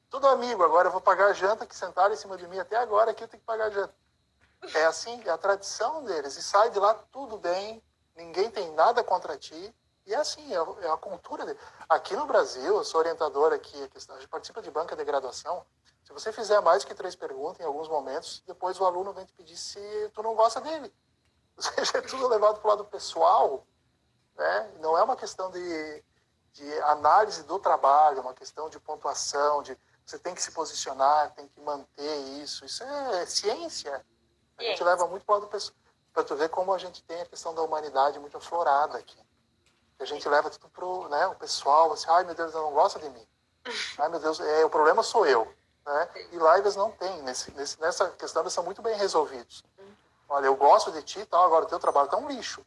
tudo amigo, agora eu vou pagar a janta, que sentaram em cima de mim até agora, aqui eu tenho que pagar a janta. É assim, é a tradição deles. E sai de lá tudo bem, ninguém tem nada contra ti. E é assim, é a cultura dele. Aqui no Brasil, eu sou orientador aqui, a gente participa de banca de graduação. Se você fizer mais que 3 perguntas em alguns momentos, depois o aluno vem te pedir se tu não gosta dele. Ou seja, é tudo levado para o lado pessoal, né? Não é uma questão de análise do trabalho, é uma questão de pontuação, de você tem que se posicionar, tem que manter isso. Isso é ciência. A gente leva muito para o lado pessoal. Para tu ver como a gente tem a questão da humanidade muito aflorada aqui. A gente leva tudo pro, né, o pessoal, assim, ai meu Deus, não gosta de mim. Ai meu Deus, o problema sou eu. Né? E lá eles não têm, nessa questão eles são muito bem resolvidos. Olha, eu gosto de ti, tá, agora o teu trabalho tá um lixo.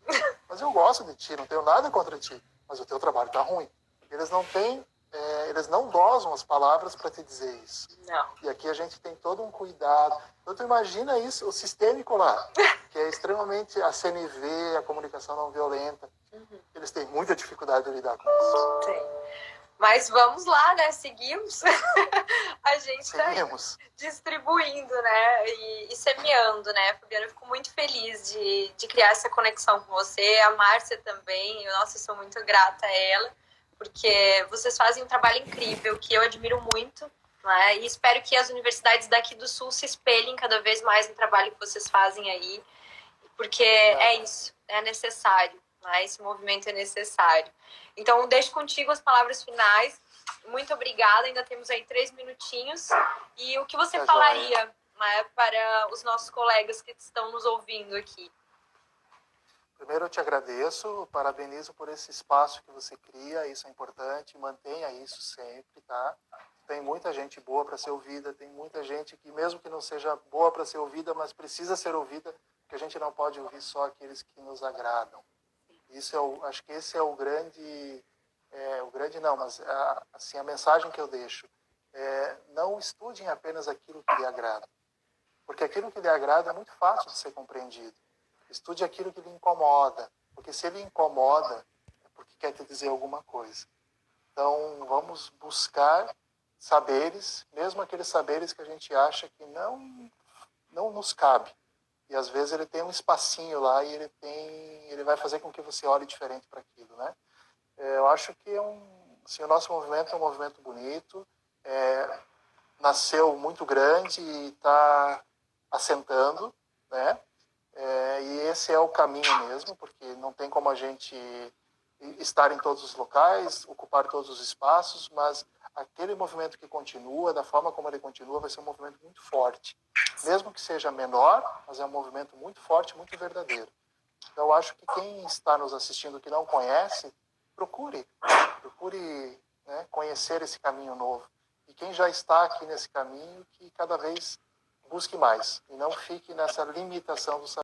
Mas eu gosto de ti, não tenho nada contra ti. Mas o teu trabalho tá ruim. Eles não têm, eles não dosam as palavras para te dizer isso. Não. E aqui a gente tem todo um cuidado. Então tu imagina isso, o sistêmico lá, que é extremamente a CNV, a comunicação não violenta. Eles têm muita dificuldade de lidar com isso. Tem. Mas vamos lá, né? Seguimos. A gente está distribuindo, né? E semeando, né? Fabiana, eu fico muito feliz de criar essa conexão com você. A Márcia também. Nossa, eu sou muito grata a ela, porque vocês fazem um trabalho incrível, que eu admiro muito. Né? E espero que as universidades daqui do Sul se espelhem cada vez mais no trabalho que vocês fazem aí, porque é isso, é necessário. Né? Esse movimento é necessário. Então, deixo contigo as palavras finais. Muito obrigada, ainda temos aí 3 minutinhos. E o que você falaria, né, para os nossos colegas que estão nos ouvindo aqui? Primeiro, eu te agradeço, parabenizo por esse espaço que você cria, isso é importante, mantenha isso sempre, tá? Tem muita gente boa para ser ouvida, tem muita gente que, mesmo que não seja boa para ser ouvida, mas precisa ser ouvida, porque a gente não pode ouvir só aqueles que nos agradam. Isso acho que esse é o grande não, mas assim, a mensagem que eu deixo é: não estudem apenas aquilo que lhe agrada, porque aquilo que lhe agrada é muito fácil de ser compreendido. Estude aquilo que lhe incomoda, porque se ele incomoda é porque quer te dizer alguma coisa. Então, vamos buscar saberes, mesmo aqueles saberes que a gente acha que não nos cabe. E às vezes ele tem um espacinho lá e ele vai fazer com que você olhe diferente para aquilo, né? Eu acho que assim, o nosso movimento é um movimento bonito, nasceu muito grande e está assentando, né? E esse é o caminho mesmo, porque não tem como a gente estar em todos os locais, ocupar todos os espaços, mas aquele movimento que continua, da forma como ele continua, vai ser um movimento muito forte. Mesmo que seja menor, mas é um movimento muito forte, muito verdadeiro. Então, eu acho que quem está nos assistindo que não conhece, procure, né, conhecer esse caminho novo. E quem já está aqui nesse caminho, que cada vez busque mais, e não fique nessa limitação do saber.